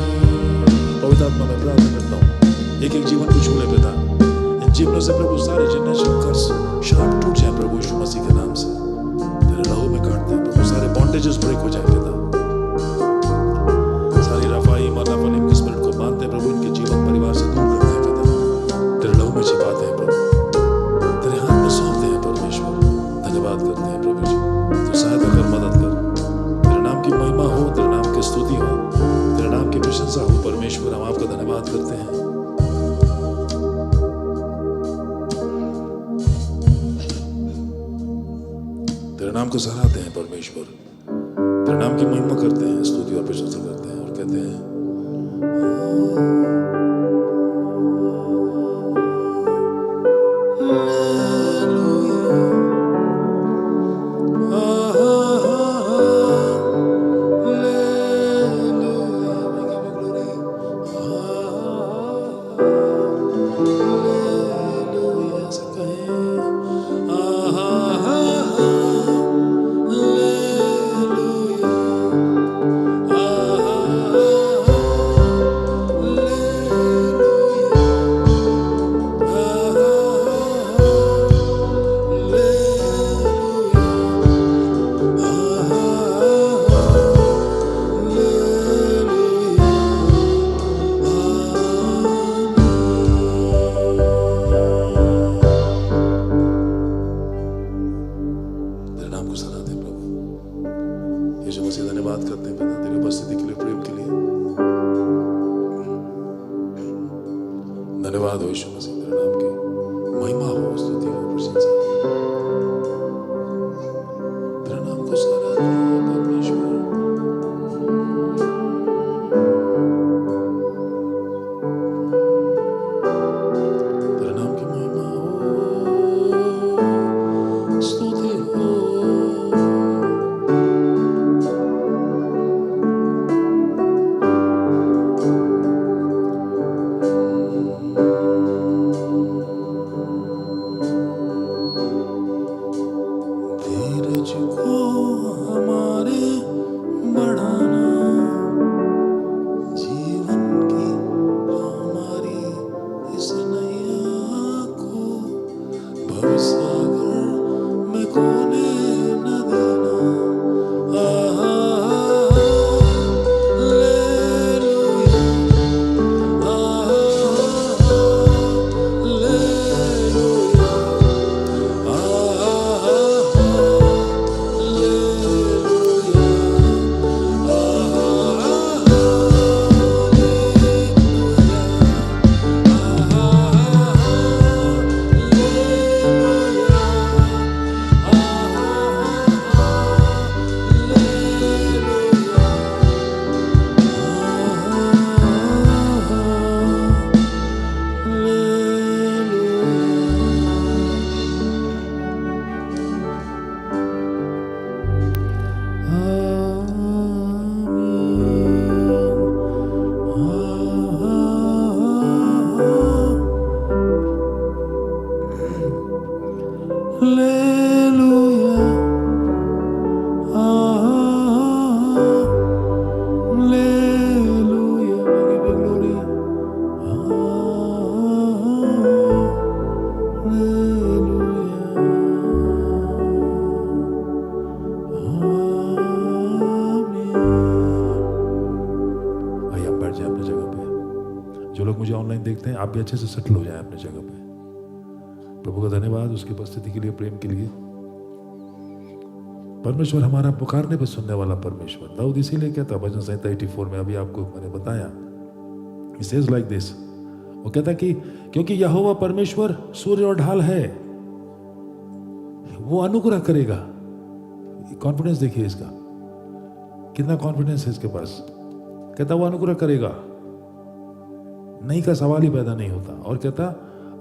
S1: पवित्र आत्मा मैं प्रार्थना करता हूँ, एक एक जीवन को छू ले पिता। इन जीवनों से प्रभु सारे जिन्ना कर्स श्राप टूट जाए प्रभु यीशु मसीह के नाम से। तेरे लहू में काटते हैं प्रभु, सारे बॉन्डेजेस ब्रेक हो जाए पिता। सारी रफाई मालाफलीम के स्पिरिट को बांधते हैं प्रभु, इनके जीवन परिवार से दूर करते हैं पिता। तेरे लहू में छिपाते हैं प्रभु, तेरे हाथ में सौंपते हैं परमेश्वर। धन्यवाद करते हैं प्रभु जी, तो सहायता कर, मदद कर। तेरे नाम की महिमा हो, तेरे नाम की स्तुति हो, तेरे नाम की प्रशंसा हो परमेश्वर। हम आपका धन्यवाद करते हैं। तेरे नाम को सराहते हैं परमेश्वर, तेरे नाम की महिमा करते हैं, स्तुति और प्रशंसा करते हैं और कहते हैं धन्यवाद हो यीशु मसीह, तेरे नाम की महिमा हो, स्तुति हो, प्रशंसा हो। तेरे नाम को सारा परमेश्वर। तेरे नाम की महिमा हो, स्तुति हो। धीरज को हमारे बढ़ाना, जीवन की हमारी इस नैया को भवसागर में खोने न देना। हालेलुया, जो लोग मुझे ऑनलाइन देखते हैं, आप भी अच्छे से सेटल हो जाए अपने जगह पे। प्रभु का धन्यवाद उसकी उपस्थिति के लिए, प्रेम के लिए। परमेश्वर हमारा पुकारने पे सुनने वाला परमेश्वर। दाऊद इसीलिए कहता भजन संहिता 84 में, अभी आपको मैंने बताया, He says like this, वो कहता कि क्योंकि यहोवा परमेश्वर सूर्य और ढाल है, वो अनुग्रह करेगा। कॉन्फिडेंस देखिए इसका, कितना कॉन्फिडेंस है इसके पास। कहता वो अनुग्रह करेगा, नहीं का सवाल ही पैदा नहीं होता। और कहता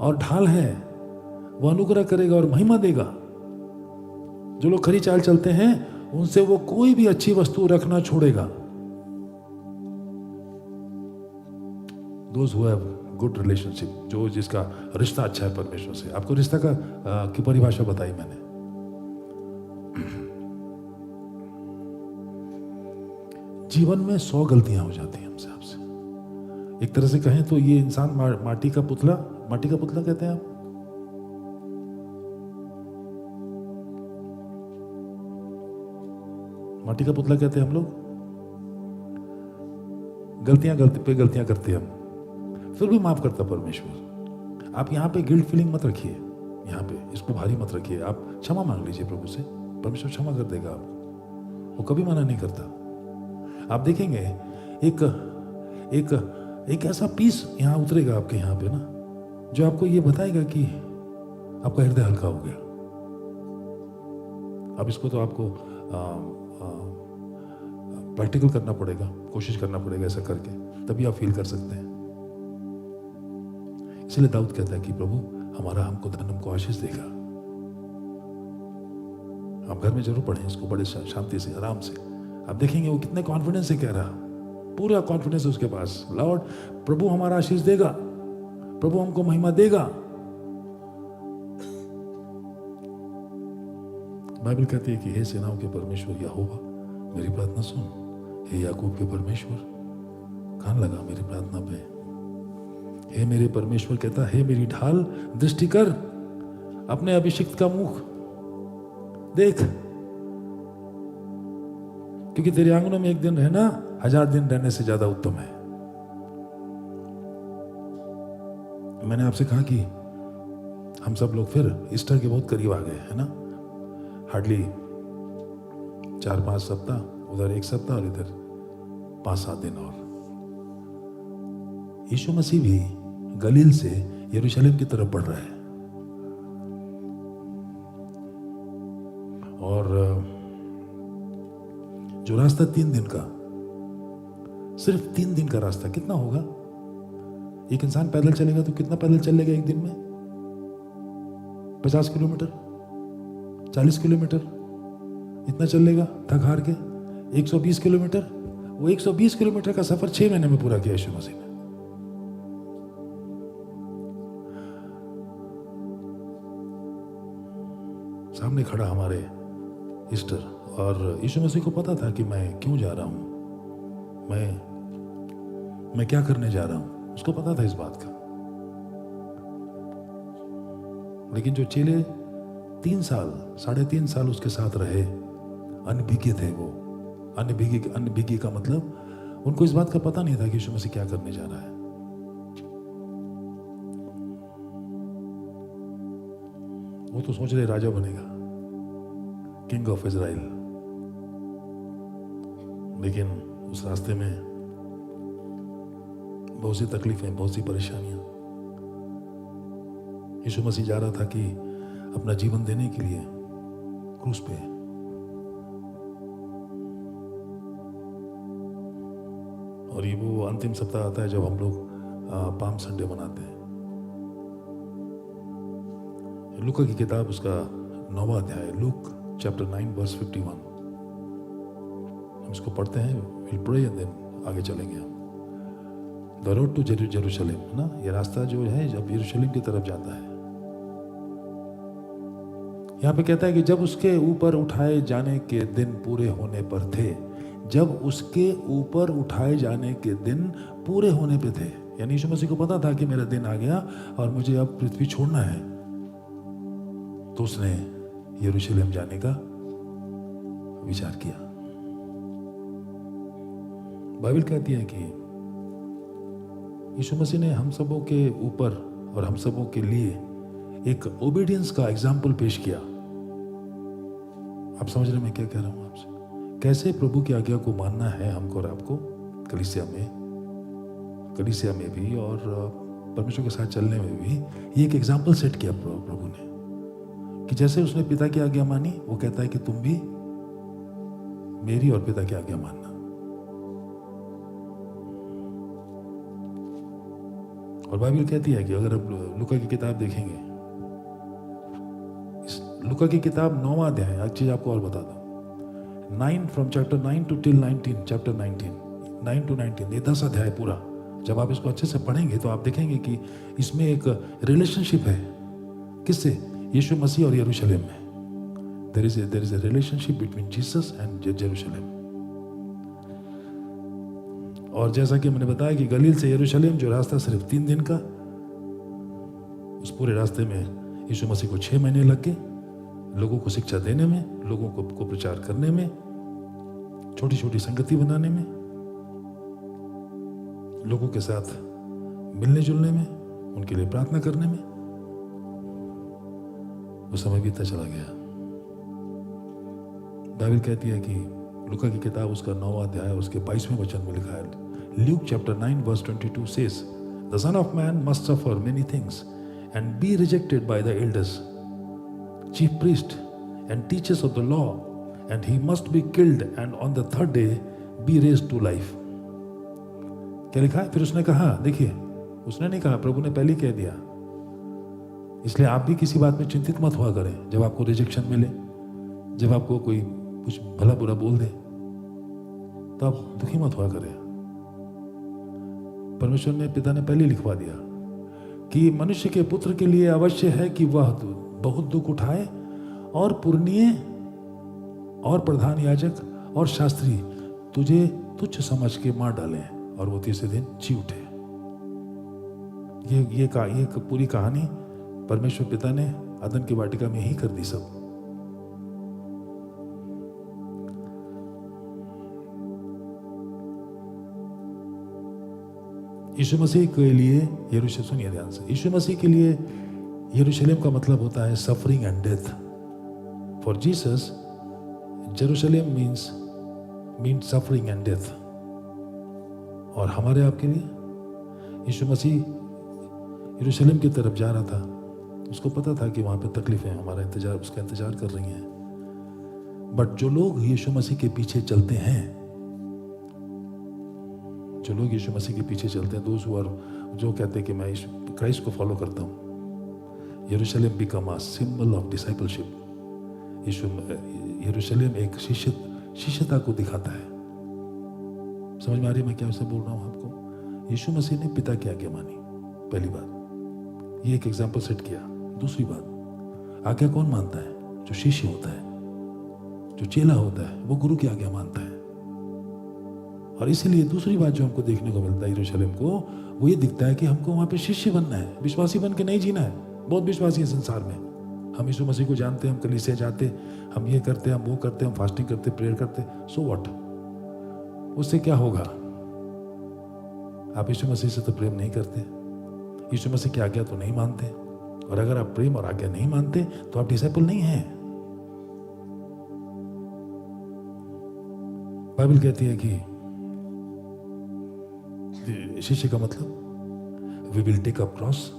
S1: और ढाल है, वो अनुग्रह करेगा और महिमा देगा। जो लोग खरी चाल चलते हैं उनसे वो कोई भी अच्छी वस्तु रखना छोड़ेगा। Those who have good relationship, जो जिसका रिश्ता अच्छा है परमेश्वर से। आपको रिश्ता का की परिभाषा बताई मैंने। जीवन में 100 गलतियां हो जाती हैं हमसे, आपसे। एक तरह से कहें तो ये इंसान माटी का पुतला कहते हैं आप। माटी का पुतला कहते हैं हम लोग। गलतियां करते हैं हम, फिर भी माफ करता परमेश्वर। आप यहाँ पे गिल्ट फीलिंग मत रखिए, यहाँ पे इसको भारी मत रखिए। आप क्षमा मांग लीजिए प्रभु से, परमेश्वर क्षमा कर देगा आपको। वो कभी मना नहीं करता। आप देखेंगे एक ऐसा पीस यहाँ उतरेगा आपके यहाँ पे ना, जो आपको ये बताएगा कि आपका हृदय हल्का हो गया। अब इसको तो आपको प्रैक्टिकल करना पड़ेगा, कोशिश करना पड़ेगा ऐसा करके, तभी आप फील कर सकते हैं। इसलिए दाऊद कहता है कि प्रभु हमारा हमको धन हमको आशीष देगा। आप घर में जरूर पढ़ें इसको, बड़े शांति से, आराम से। आप देखेंगे वो कितने कॉन्फिडेंस से कह रहा, पूरा कॉन्फिडेंस है उसके पास। लॉर्ड, प्रभु हमारा आशीष देगा, प्रभु हमको महिमा देगा। बाइबल कहती है कि हे सेनाओं के परमेश्वर यहोवा मेरी प्रार्थना सुन, हे याकूब के परमेश्वर कान लगा मेरी प्रार्थना पे। हे मेरे परमेश्वर कहता, हे मेरी ढाल दृष्टि कर, अपने अभिषिक्त का मुख देख, क्योंकि तेरे आंगनों में एक दिन रहना 1000 दिन रहने से ज्यादा उत्तम है। मैंने आपसे कहा कि हम सब लोग फिर ईस्टर के बहुत करीब आ गए है ना। हार्डली 4-5 सप्ताह, उधर 1 सप्ताह और इधर 5-7 दिन और। यीशु मसीह भी गलील से यरूशलेम की तरफ बढ़ रहा है। और जो रास्ता 3 दिन का, सिर्फ 3 दिन का रास्ता कितना होगा? एक इंसान पैदल चलेगा तो कितना पैदल चलेगा एक दिन में? 50 किलोमीटर, 40 किलोमीटर, इतना चलेगा थक हार के। 120 किलोमीटर, वो 120 किलोमीटर का सफर 6 महीने में पूरा किया यीशु मसीह ने। सामने खड़ा हमारे ईस्टर, और यीशु मसीह को पता था कि मैं क्यों जा रहा हूं, मैं क्या करने जा रहा हूं, उसको पता था इस बात का। लेकिन जो चेले 3 साल, 3.5 साल उसके साथ रहे, अनभिज्ञ थे वो। अनभिज्ञ का मतलब उनको इस बात का पता नहीं था कि यीशु मसीह क्या करने जा रहा है। वो तो सोच रहे राजा बनेगा, किंग ऑफ इजराइल। लेकिन उस रास्ते में बहुत सी तकलीफें, बहुत सी परेशानियां। यीशु मसीह जा रहा था कि अपना जीवन देने के लिए क्रूस पे। और ये वो अंतिम सप्ताह आता है जब हम लोग पाम संडे मनाते हैं। लूका की किताब, उसका 9वां अध्याय, लूक चैप्टर 9 वर्स 51। हम इसको पढ़ते हैं, विल प्रे एंड देन आगे चलेंगे हम। द रोड टू जेरूशलेम, है ना, ये रास्ता जो है जब यरूशलेम की तरफ जाता है। यहाँ पे कहता है कि जब उसके ऊपर उठाए जाने के दिन पूरे होने पर थे, जब उसके ऊपर उठाए जाने के दिन पूरे होने पे थे, यानी यीशु मसीह को पता था कि मेरा दिन आ गया और मुझे अब पृथ्वी छोड़ना है। तो उसने यरूशलेम जाने का विचार किया। बाइबल कहती है कि यीशु मसीह ने हम सबों के ऊपर और हम सबों के लिए एक ओबीडियंस का एग्जाम्पल पेश किया। आप समझ रहे मैं क्या कह रहा हूं आपसे? कैसे प्रभु की आज्ञा को मानना है हमको और आपको, कलीसिया में भी और परमेश्वर के साथ चलने में भी। ये एक एग्जाम्पल सेट किया प्रभु ने कि जैसे उसने पिता की आज्ञा मानी, वो कहता है कि तुम भी मेरी और पिता की आज्ञा मानना। और बाइबल कहती है कि अगर आप लूका की किताब देखेंगे, लूका की किताब 9वां अध्याय, एक चीज आपको और बता दूं, 9 from chapter 9 to till 19, chapter 19, 9 to 19, ये 10 अध्याय पूरा। जब आप इसको अच्छे से पढ़ेंगे तो आप देखेंगे कि इसमें एक रिलेशनशिप है। किससे? यीशु मसीह और यरूशलेम में। There is a relationship between Jesus and Jerusalem. और जैसा कि मैंने बताया कि गलील से यरूशलेम जो रास्ता सिर्फ 3 दिन का, उस पूरे रास्ते में यीशु मसीह को 6 महीने लग गए, लोगों को शिक्षा देने में, लोगों को प्रचार करने में, छोटी छोटी संगति बनाने में, लोगों के साथ मिलने जुलने में, उनके लिए प्रार्थना करने में। वो समय बीतता चला गया। बाइबल कहती है कि लूका की किताब, उसका 9वां अध्याय, उसके 22वें वचन में लिखा है, Luke chapter 9 verse 22 says, the Son of Man must suffer many things and be rejected by the elders, chief priests and teachers of the law, and he must be killed and on the 3rd day be raised to life. क्या लिखा है? फिर उसने कहा, देखिए, उसने नहीं कहा, प्रभु ने पहले ही कह दिया। इसलिए आप भी किसी बात में चिंतित मत हुआ करें। जब आपको रिजेक्शन मिले, जब आपको कोई कुछ भला बुरा बोल दे, तो आप दुखी मत हुआ करें। परमेश्वर ने, पिता ने पहले लिखवा दिया कि मनुष्य के पुत्र के लिए अवश्य है कि वह बहुत दुख उठाए और पुरनीय और प्रधान याजक और शास्त्री तुझे तुच्छ समझ के मार डालें और वो 3रे दिन जी उठे। ये पूरी कहानी परमेश्वर पिता ने अदन की वाटिका में ही कर दी सब। यीशु मसीह के लिए यरूशलेम, सुनिए ध्यान से, यीशु मसीह के लिए यरूशलेम का मतलब होता है suffering and death. For Jesus Jerusalem means suffering and death. और हमारे आपके लिए यीशु मसीह यरूशलेम की तरफ जा रहा था। उसको पता था कि वहाँ पे तकलीफें हमारा इंतजार, उसका इंतजार कर रही हैं। बट जो लोग यीशु मसीह के पीछे चलते हैं, जो लोग यीशु मसीह के पीछे चलते हैं, जो कहते हैं कि मैं क्राइस्ट को फॉलो करता हूँ, यरूशलेम become a symbol of discipleship. यरूशलेम एक शिष्यता को दिखाता है। समझ में आ रही है मैं क्या उसे बोल रहा हूँ आपको? यीशु मसीह ने पिता की आज्ञा मानी, पहली बात, ये एक एग्जाम्पल सेट किया। दूसरी बात, आज्ञा कौन मानता है? जो शिष्य होता है, जो चेला होता है, वो गुरु की आज्ञा मानता है। और इसीलिए दूसरी बात जो हमको देखने को मिलता है यरूशलेम को, वो ये दिखता है कि हमको वहाँ पे शिष्य बनना है, विश्वासी बन के नहीं जीना है। बहुत विश्वासी है संसार में, हम यीशु मसीह को जानते हैं, हम कलीसिया जाते, हम ये करते, हम वो करते, हम फास्टिंग करते, प्रेयर करते, सो व्हाट? उससे क्या होगा? आप यीशु मसीह से तो प्रेम नहीं करते, यीशु मसीह की आज्ञा तो नहीं मानते, और अगर आप प्रेम और आज्ञा नहीं मानते तो आप डिसाइपल नहीं हैं। बाइबल कहती है कि शिष्य का मतलब we will take up cross,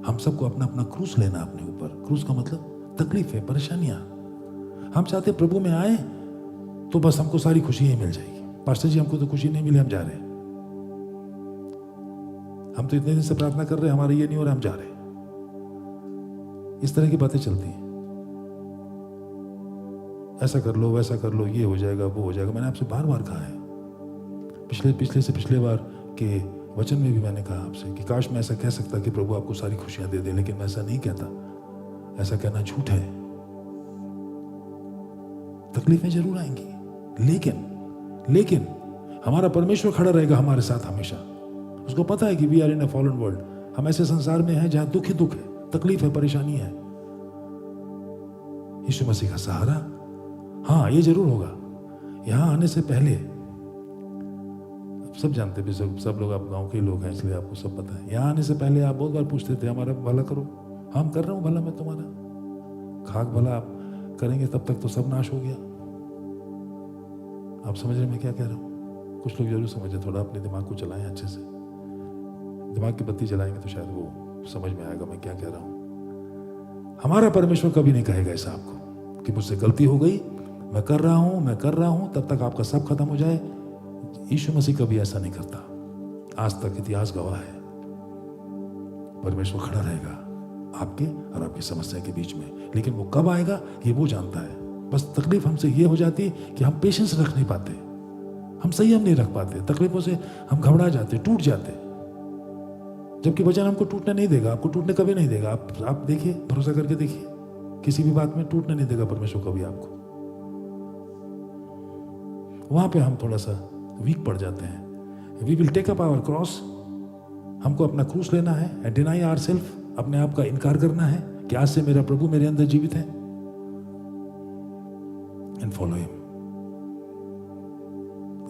S1: हम सबको अपना अपना क्रूस लेना अपने ऊपर। क्रूस का मतलब तकलीफ है, परेशानियां। हम चाहते प्रभु में आए तो बस हमको सारी खुशी ही मिल जाएगी। पास्टर जी हमको तो खुशी नहीं मिली, हम जा रहे हैं, हम तो इतने दिन से प्रार्थना कर रहे हैं, हमारा ये नहीं हो रहा, हम जा रहे हैं। इस तरह की बातें चलती हैं, ऐसा कर लो, वैसा कर लो, ये हो जाएगा, वो हो जाएगा। मैंने आपसे बार बार कहा है, पिछले बार के वचन में भी मैंने कहा आपसे कि काश मैं ऐसा कह सकता कि प्रभु आपको सारी खुशियां दे दे, लेकिन मैं ऐसा नहीं कहता। ऐसा कहना झूठ है। तकलीफें जरूर आएंगी, लेकिन हमारा परमेश्वर खड़ा रहेगा हमारे साथ हमेशा। उसको पता है कि we are in a fallen world, हम ऐसे संसार में हैं जहां दुख ही दुख है, तकलीफ है, परेशानी है। यीशु मसीह का सहारा, हाँ ये जरूर होगा। यहां आने से पहले, सब जानते भी, सब लोग, आप गांव के लोग हैं इसलिए आपको सब पता है। यहाँ आने से पहले आप बहुत बार पूछते थे हमारा भला करो, हम कर रहा हूँ भला मैं तुम्हारा, खाक भला आप करेंगे तब तक तो सब नाश हो गया। आप समझ रहे मैं क्या कह रहा हूँ? कुछ लोग जरूर समझे, थोड़ा अपने दिमाग को चलाएं अच्छे से। दिमाग की बत्ती जलाएंगे तो शायद वो समझ में आएगा मैं क्या कह रहा हूँ। हमारा परमेश्वर कभी नहीं कहेगा ऐसा आपको कि मुझसे गलती हो गई, मैं कर रहा हूँ तब तक आपका सब खत्म हो जाए। यीशु मसीह कभी ऐसा नहीं करता। आज तक इतिहास गवाह है, परमेश्वर खड़ा रहेगा आपके और आपकी समस्या के बीच में। लेकिन वो कब आएगा ये वो जानता है। बस तकलीफ हमसे ये हो जाती है कि हम पेशेंस रख नहीं पाते, हम संयम नहीं रख पाते, तकलीफों से हम घबरा जाते, टूट जाते। जबकि वचन हमको टूटने नहीं देगा, आपको टूटने कभी नहीं देगा। आप देखिए, भरोसा करके देखिए, किसी भी बात में टूटने नहीं देगा परमेश्वर कभी आपको। वहां पे हम थोड़ा सा वीक पड़ जाते हैं। We will take up our cross, हमको अपना क्रूस लेना है, एंड डिनाई आवरसेल्फ, अपने आप का इनकार करना है कि आज से मेरा प्रभु मेरे अंदर जीवित है, एंड फॉलो हिम।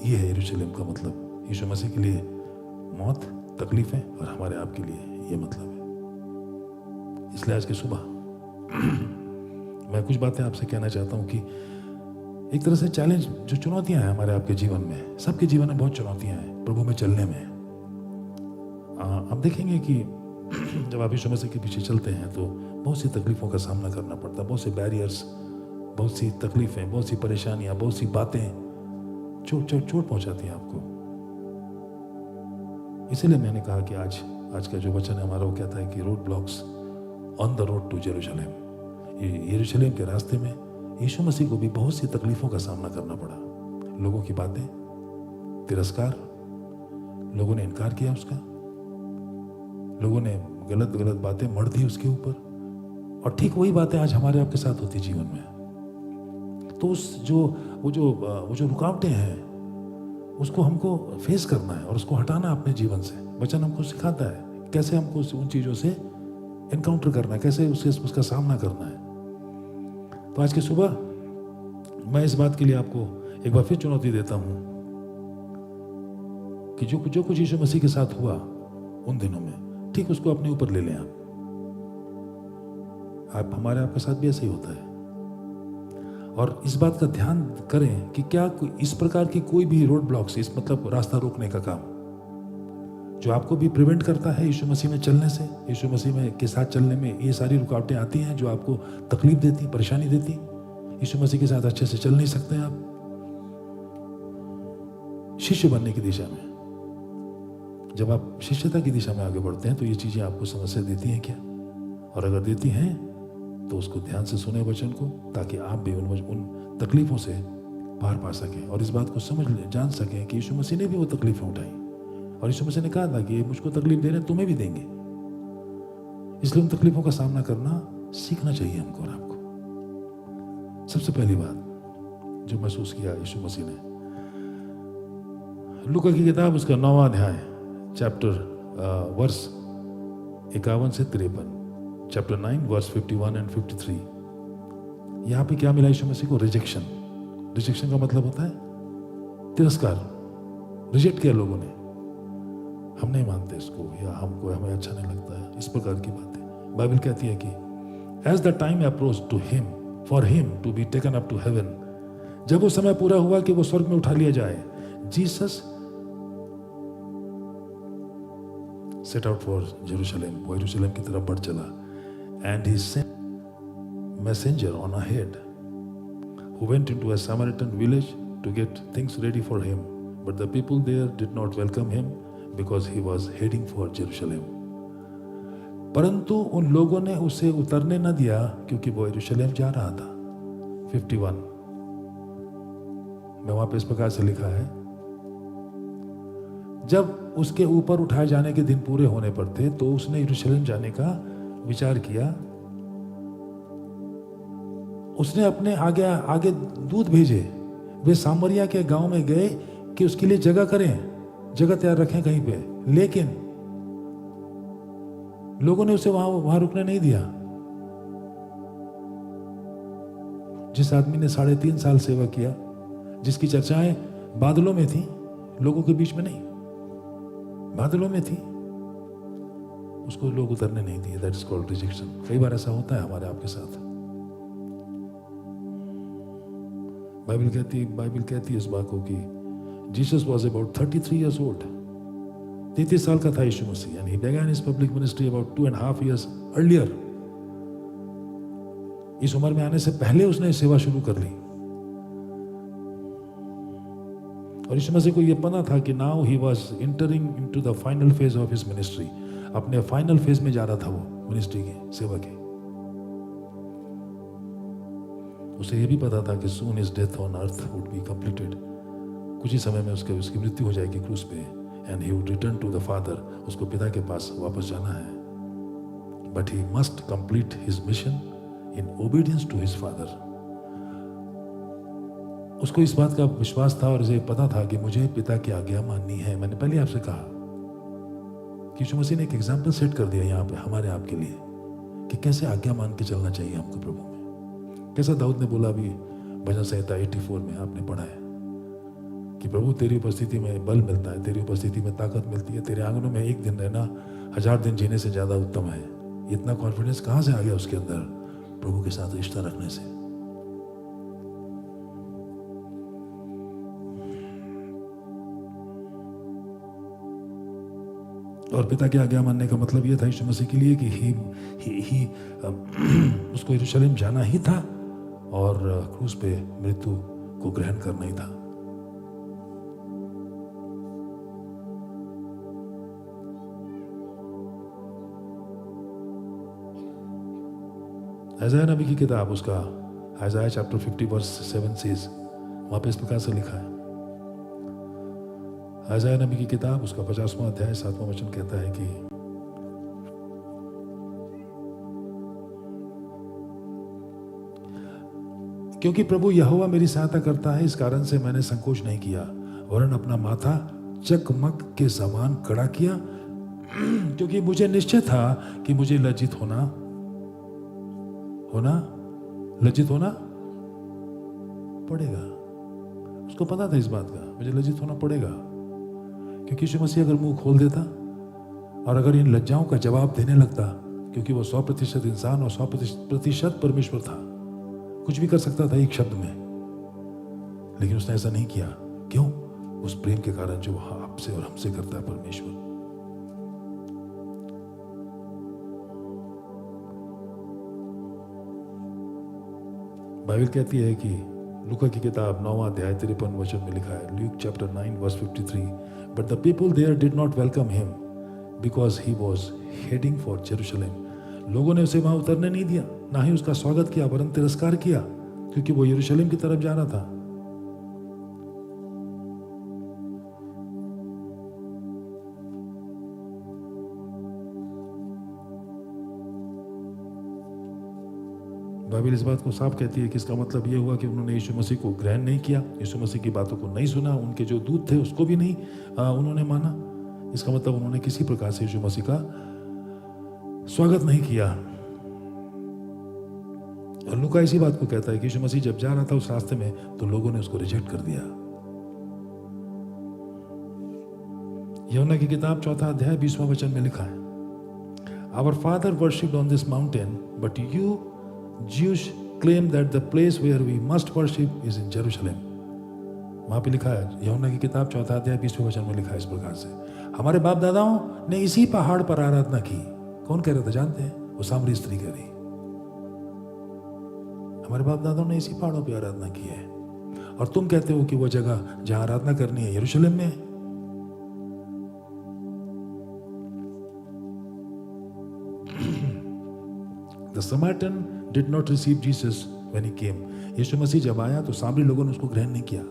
S1: ये है यरूशलेम का मतलब। यीशु मसीह के लिए मौत, तकलीफें, और हमारे आप के लिए ये मतलब है। इसलिए आज की सुबह मैं कुछ बातें आपसे कहना चाहता हूं कि एक तरह से चैलेंज, जो चुनौतियां हैं हमारे आपके जीवन में, सबके जीवन में बहुत चुनौतियां हैं प्रभु में चलने में। आप देखेंगे कि जब आप यीशु मसीह के पीछे चलते हैं तो बहुत सी तकलीफों का सामना करना पड़ता है, बहुत से बैरियर्स, बहुत सी तकलीफें, बहुत सी परेशानियां, बहुत सी बातें चोट पहुंचाती हैं आपको। इसीलिए मैंने कहा कि आज का जो वचन है हमारा, वो कहता है कि road blocks on the road to Jerusalem. यरूशलेम के रास्ते में यीशु मसीह को भी बहुत सी तकलीफों का सामना करना पड़ा। लोगों की बातें, तिरस्कार, लोगों ने इनकार किया उसका, लोगों ने गलत बातें मढ़ दी उसके ऊपर, और ठीक वही बातें आज हमारे आपके साथ होती जीवन में। तो वो जो रुकावटें हैं उसको हमको फेस करना है और उसको हटाना अपने जीवन से। वचन हमको सिखाता है कैसे हमको उन चीज़ों से एनकाउंटर करना है, कैसे उसका सामना करना है। तो आज की सुबह मैं इस बात के लिए आपको एक बार फिर चुनौती देता हूं कि जो कुछ यीशु मसीह के साथ हुआ उन दिनों में, ठीक उसको अपने ऊपर ले लें आप हमारे आपके साथ भी ऐसे ही होता है। और इस बात का ध्यान करें कि क्या इस प्रकार की कोई भी रोड ब्लॉक्स, इस मतलब रास्ता रोकने का काम, जो आपको भी प्रिवेंट करता है यीशु मसीह में चलने से, यीशु मसीह में के साथ चलने में ये सारी रुकावटें आती हैं जो आपको तकलीफ देती, परेशानी देती। यीशु मसीह के साथ अच्छे से चल नहीं सकते आप। शिष्य बनने की दिशा में, जब आप शिष्यता की दिशा में आगे बढ़ते हैं तो ये चीजें आपको समस्या देती हैं क्या? और अगर देती हैं तो उसको ध्यान से सुने वचन को, ताकि आप भी उन तकलीफों से पार पा सकें और इस बात को समझ लें, जान सकें कि यीशु मसीह ने भी वो तकलीफें उठाई और यीशु मसीह ने कहा था कि ये मुझको तकलीफ दे रहे हैं, तुम्हें भी देंगे। इसलिए उन तकलीफों का सामना करना सीखना चाहिए हमको और आपको। सबसे पहली बात जो महसूस किया यीशु मसीह ने, लूका की किताब उसका 9वां अध्याय चैप्टर वर्स 51 से 53, चैप्टर 9 वर्स 51 एंड 53। यहां पे क्या मिला यीशु मसीह को? रिजेक्शन। रिजेक्शन का मतलब होता है तिरस्कार, रिजेक्ट किया लोगों ने, हम नहीं मानते इसको, या हमें अच्छा नहीं लगता है, इस प्रकार की बातें। बाइबल कहती है कि as the time approach to him for him to be taken up to heaven, जब वो समय पूरा हुआ कि वो स्वर्ग में उठा लिया जाए, Jesus set out for Jerusalem, वो यरूशलेम की तरफ बढ़ चला। And he sent messenger on ahead who went into a Samaritan village to get things ready for him, but the people there did not welcome him because he was heading for Jerusalem. परंतु उन लोगों ने उसे उतरने न दिया क्योंकि वो यरूशलेम जा रहा था। 51 में वहां पे इस प्रकार से लिखा है, जब उसके ऊपर उठाए जाने के दिन पूरे होने पर थे तो उसने यरूशलेम जाने का विचार किया। उसने अपने आगे दूत भेजे, वे सामरिया के गांव में गए कि उसके लिए जगह करें, जगह तैयार रखें कहीं पे, लेकिन लोगों ने उसे वहां रुकने नहीं दिया। जिस आदमी ने 3.5 साल सेवा किया, जिसकी चर्चाएं बादलों में थी, लोगों के बीच में नहीं, बादलों में थी, उसको लोग उतरने नहीं दिए। That is called rejection. कई बार ऐसा होता है हमारे आपके साथ। बाइबल कहती है इस बात को कि Jesus was about 33 years old, 33 साल का था Yeshu Masih, and he began his public ministry about 2.5 years earlier। इस उम्र में आने से पहले उसने सेवा शुरू कर ली और यीशु मसीह को यह पता था कि now he was entering into the final phase of his ministry, अपने फाइनल फेज में जा रहा था वो मिनिस्ट्री की, सेवा की। उसे यह भी पता था कि soon his death on earth would be completed, कुछ ही समय में उसकी मृत्यु हो जाएगी क्रूस पे, and he would return to the Father, उसको पिता के पास वापस जाना है। But he must complete his mission in obedience to his Father। उसको इस बात का विश्वास था और उसे पता था कि मुझे पिता की आज्ञा माननी है। मैंने पहले आपसे कहा कि यीशु मसीह ने एक एग्जाम्पल सेट कर दिया यहाँ पे हमारे आपके लिए कि कैसे आज्ञा मान के चलना चाहिए हमको प्रभु में। कैसा दाऊद ने बोला, अभी भजन संहिता 84 में आपने पढ़ा है कि प्रभु तेरी उपस्थिति में बल मिलता है, तेरी उपस्थिति में ताकत मिलती है, तेरे आंगनों में एक दिन रहना 1000 दिन जीने से ज्यादा उत्तम है। इतना कॉन्फिडेंस कहां से आ गया उसके अंदर प्रभु के साथ रिश्ता रखने से? और पिता की आज्ञा मानने का मतलब यह था यीशु मसीह के लिए कि उसको यरूशलेम जाना ही था और क्रूस पे मृत्यु को ग्रहण करना ही था। ऐसाया नबी की किताब, उसका ऐसाया चैप्टर 50 वर्स 7 सेज, वहां पे इस प्रकार से लिखा है। ऐसाया नबी की किताब उसका 50वां अध्याय 7वां वचन कहता है कि क्योंकि प्रभु यहोवा मेरी सहायता करता है, इस कारण से मैंने संकोच नहीं किया, वरन अपना माथा चकमक के समान खड़ा किया, क्योंकि मुझे निश्चय था कि मुझे लज्जित होना पड़ेगा। उसको पता था इस बात का, मुझे लज्जित होना पड़ेगा, क्योंकि यीशु मसीह अगर मुंह खोल देता और अगर इन लज्जाओं का जवाब देने लगता, क्योंकि वो 100% इंसान और 100% परमेश्वर था, कुछ भी कर सकता था एक शब्द में, लेकिन उसने ऐसा नहीं किया। क्यों? उस प्रेम के कारण जो आपसे और हमसे करता है परमेश्वर। बाइबल कहती है कि लूका की किताब 9वां अध्याय 53 वचन में लिखा है, Luke chapter 9 verse 53, but the people there did not welcome him because he was heading for Jerusalem. लोगों ने उसे वहां उतरने नहीं दिया, ना ही उसका स्वागत किया, वरन तिरस्कार किया, क्योंकि वो यरूशलेम की तरफ जा रहा था। बाइबल इस बात को साफ कहती है कि इसका मतलब ये हुआ कि उन्होंने यीशु मसीह को ग्रहण नहीं किया, यीशु मसीह की बातों को नहीं सुना, उनके जो दूत थे उसको भी नहीं उन्होंने माना। इसका मतलब उन्होंने किसी प्रकार से यीशु मसीह का स्वागत नहीं किया। और लूका इसी बात को कहता है कि यीशु मसीह जब जा रहा था उस रास्ते में तो लोगों ने उसको रिजेक्ट कर दिया। यूहन्ना की किताब 4 अध्याय 20वां वचन में लिखा है, our father worshipped on this mountain but you Jews claim that the place where we must worship is in Jerusalem। वहां पे लिखा है, यूहन्ना की किताब 4 अध्याय 20वें वचन में लिखा है इस प्रकार से, हमारे बाप दादाओं ने इसी पहाड़ पर आराधना की। कौन कह रहा था जानते हैं? वो सामरी स्त्री कह रही, हमारे बाप दादाओं ने इसी पहाड़ों पर आराधना की है, और तुम कहते हो कि वो जगह जहां आराधना करनी है यरूशलेम में है। The Samaritan did not receive Jesus when he came। यीशु मसीह जब आया तो सामरी लोगों ने उसको ग्रहण नहीं किया,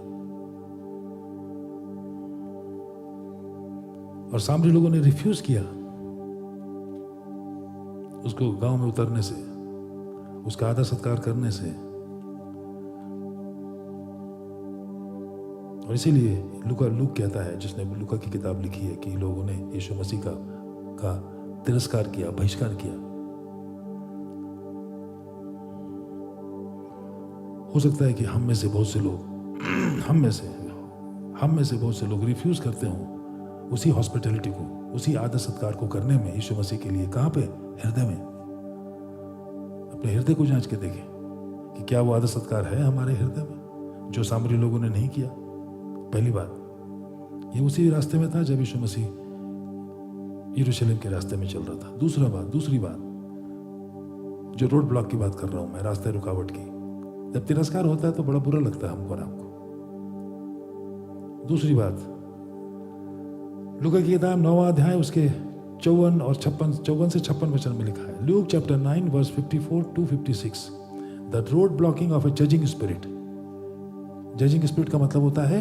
S1: और सामरी लोगों ने रिफ्यूज किया उसको गांव में उतरने से, उसका आदर सत्कार करने से। और इसीलिए लूक कहता है, जिसने लूका की किताब लिखी है, कि लोगों ने यीशु मसीह का तिरस्कार किया, बहिष्कार किया। हो सकता है कि हम में से बहुत से लोग रिफ्यूज करते हों उसी हॉस्पिटैलिटी को, उसी आदर सत्कार को करने में यीशु मसीह के लिए। कहां पे? हृदय में। अपने हृदय को जांच के देखें कि क्या वो आदर सत्कार है हमारे हृदय में, जो सामरी लोगों ने नहीं किया। पहली बात, ये उसी रास्ते में था जब यीशु मसीह यरूशलेम के रास्ते में चल रहा था। दूसरी बात, जो रोड ब्लॉक की बात कर रहा हूं मैं, रास्ते रुकावट की, जब तिरस्कार होता है तो बड़ा बुरा लगता है हमको और आपको। दूसरी बात, लूका की किताब 9वां अध्याय उसके 54 से 56 वचन में लिखा है, Luke chapter 9 verse 54 to 56, the road blocking of a judging spirit. Judging spirit का मतलब होता है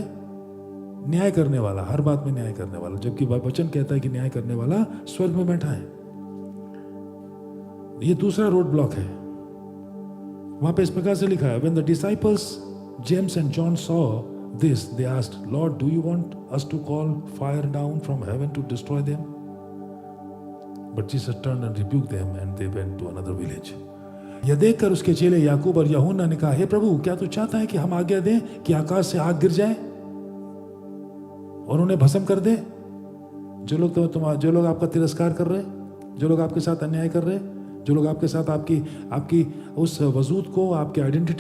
S1: न्याय करने वाला, हर बात में न्याय करने वाला, जबकि वचन कहता है कि न्याय करने वाला स्वर्ग में बैठा है। ये दूसरा रोड ब्लॉक है। वहां पे इस प्रकार से लिखा है, when the disciples James and John saw this, they asked, Lord, do you want us to call fire down from heaven to destroy them? But Jesus turned and rebuked them, and they went to another village। यह देखकर उसके चेले याकूब और यूहन्ना ने कहा, हे प्रभु, क्या तू चाहता है कि हम आज्ञा दें कि आकाश से आग गिर जाए और उन्हें भस्म कर दे? जो लोग आपका तिरस्कार कर रहे, जो लोग आपके साथ अन्याय कर रहे, जो लोग आपके साथ आपकी उस वजूद को, आपके आइडेंटिटी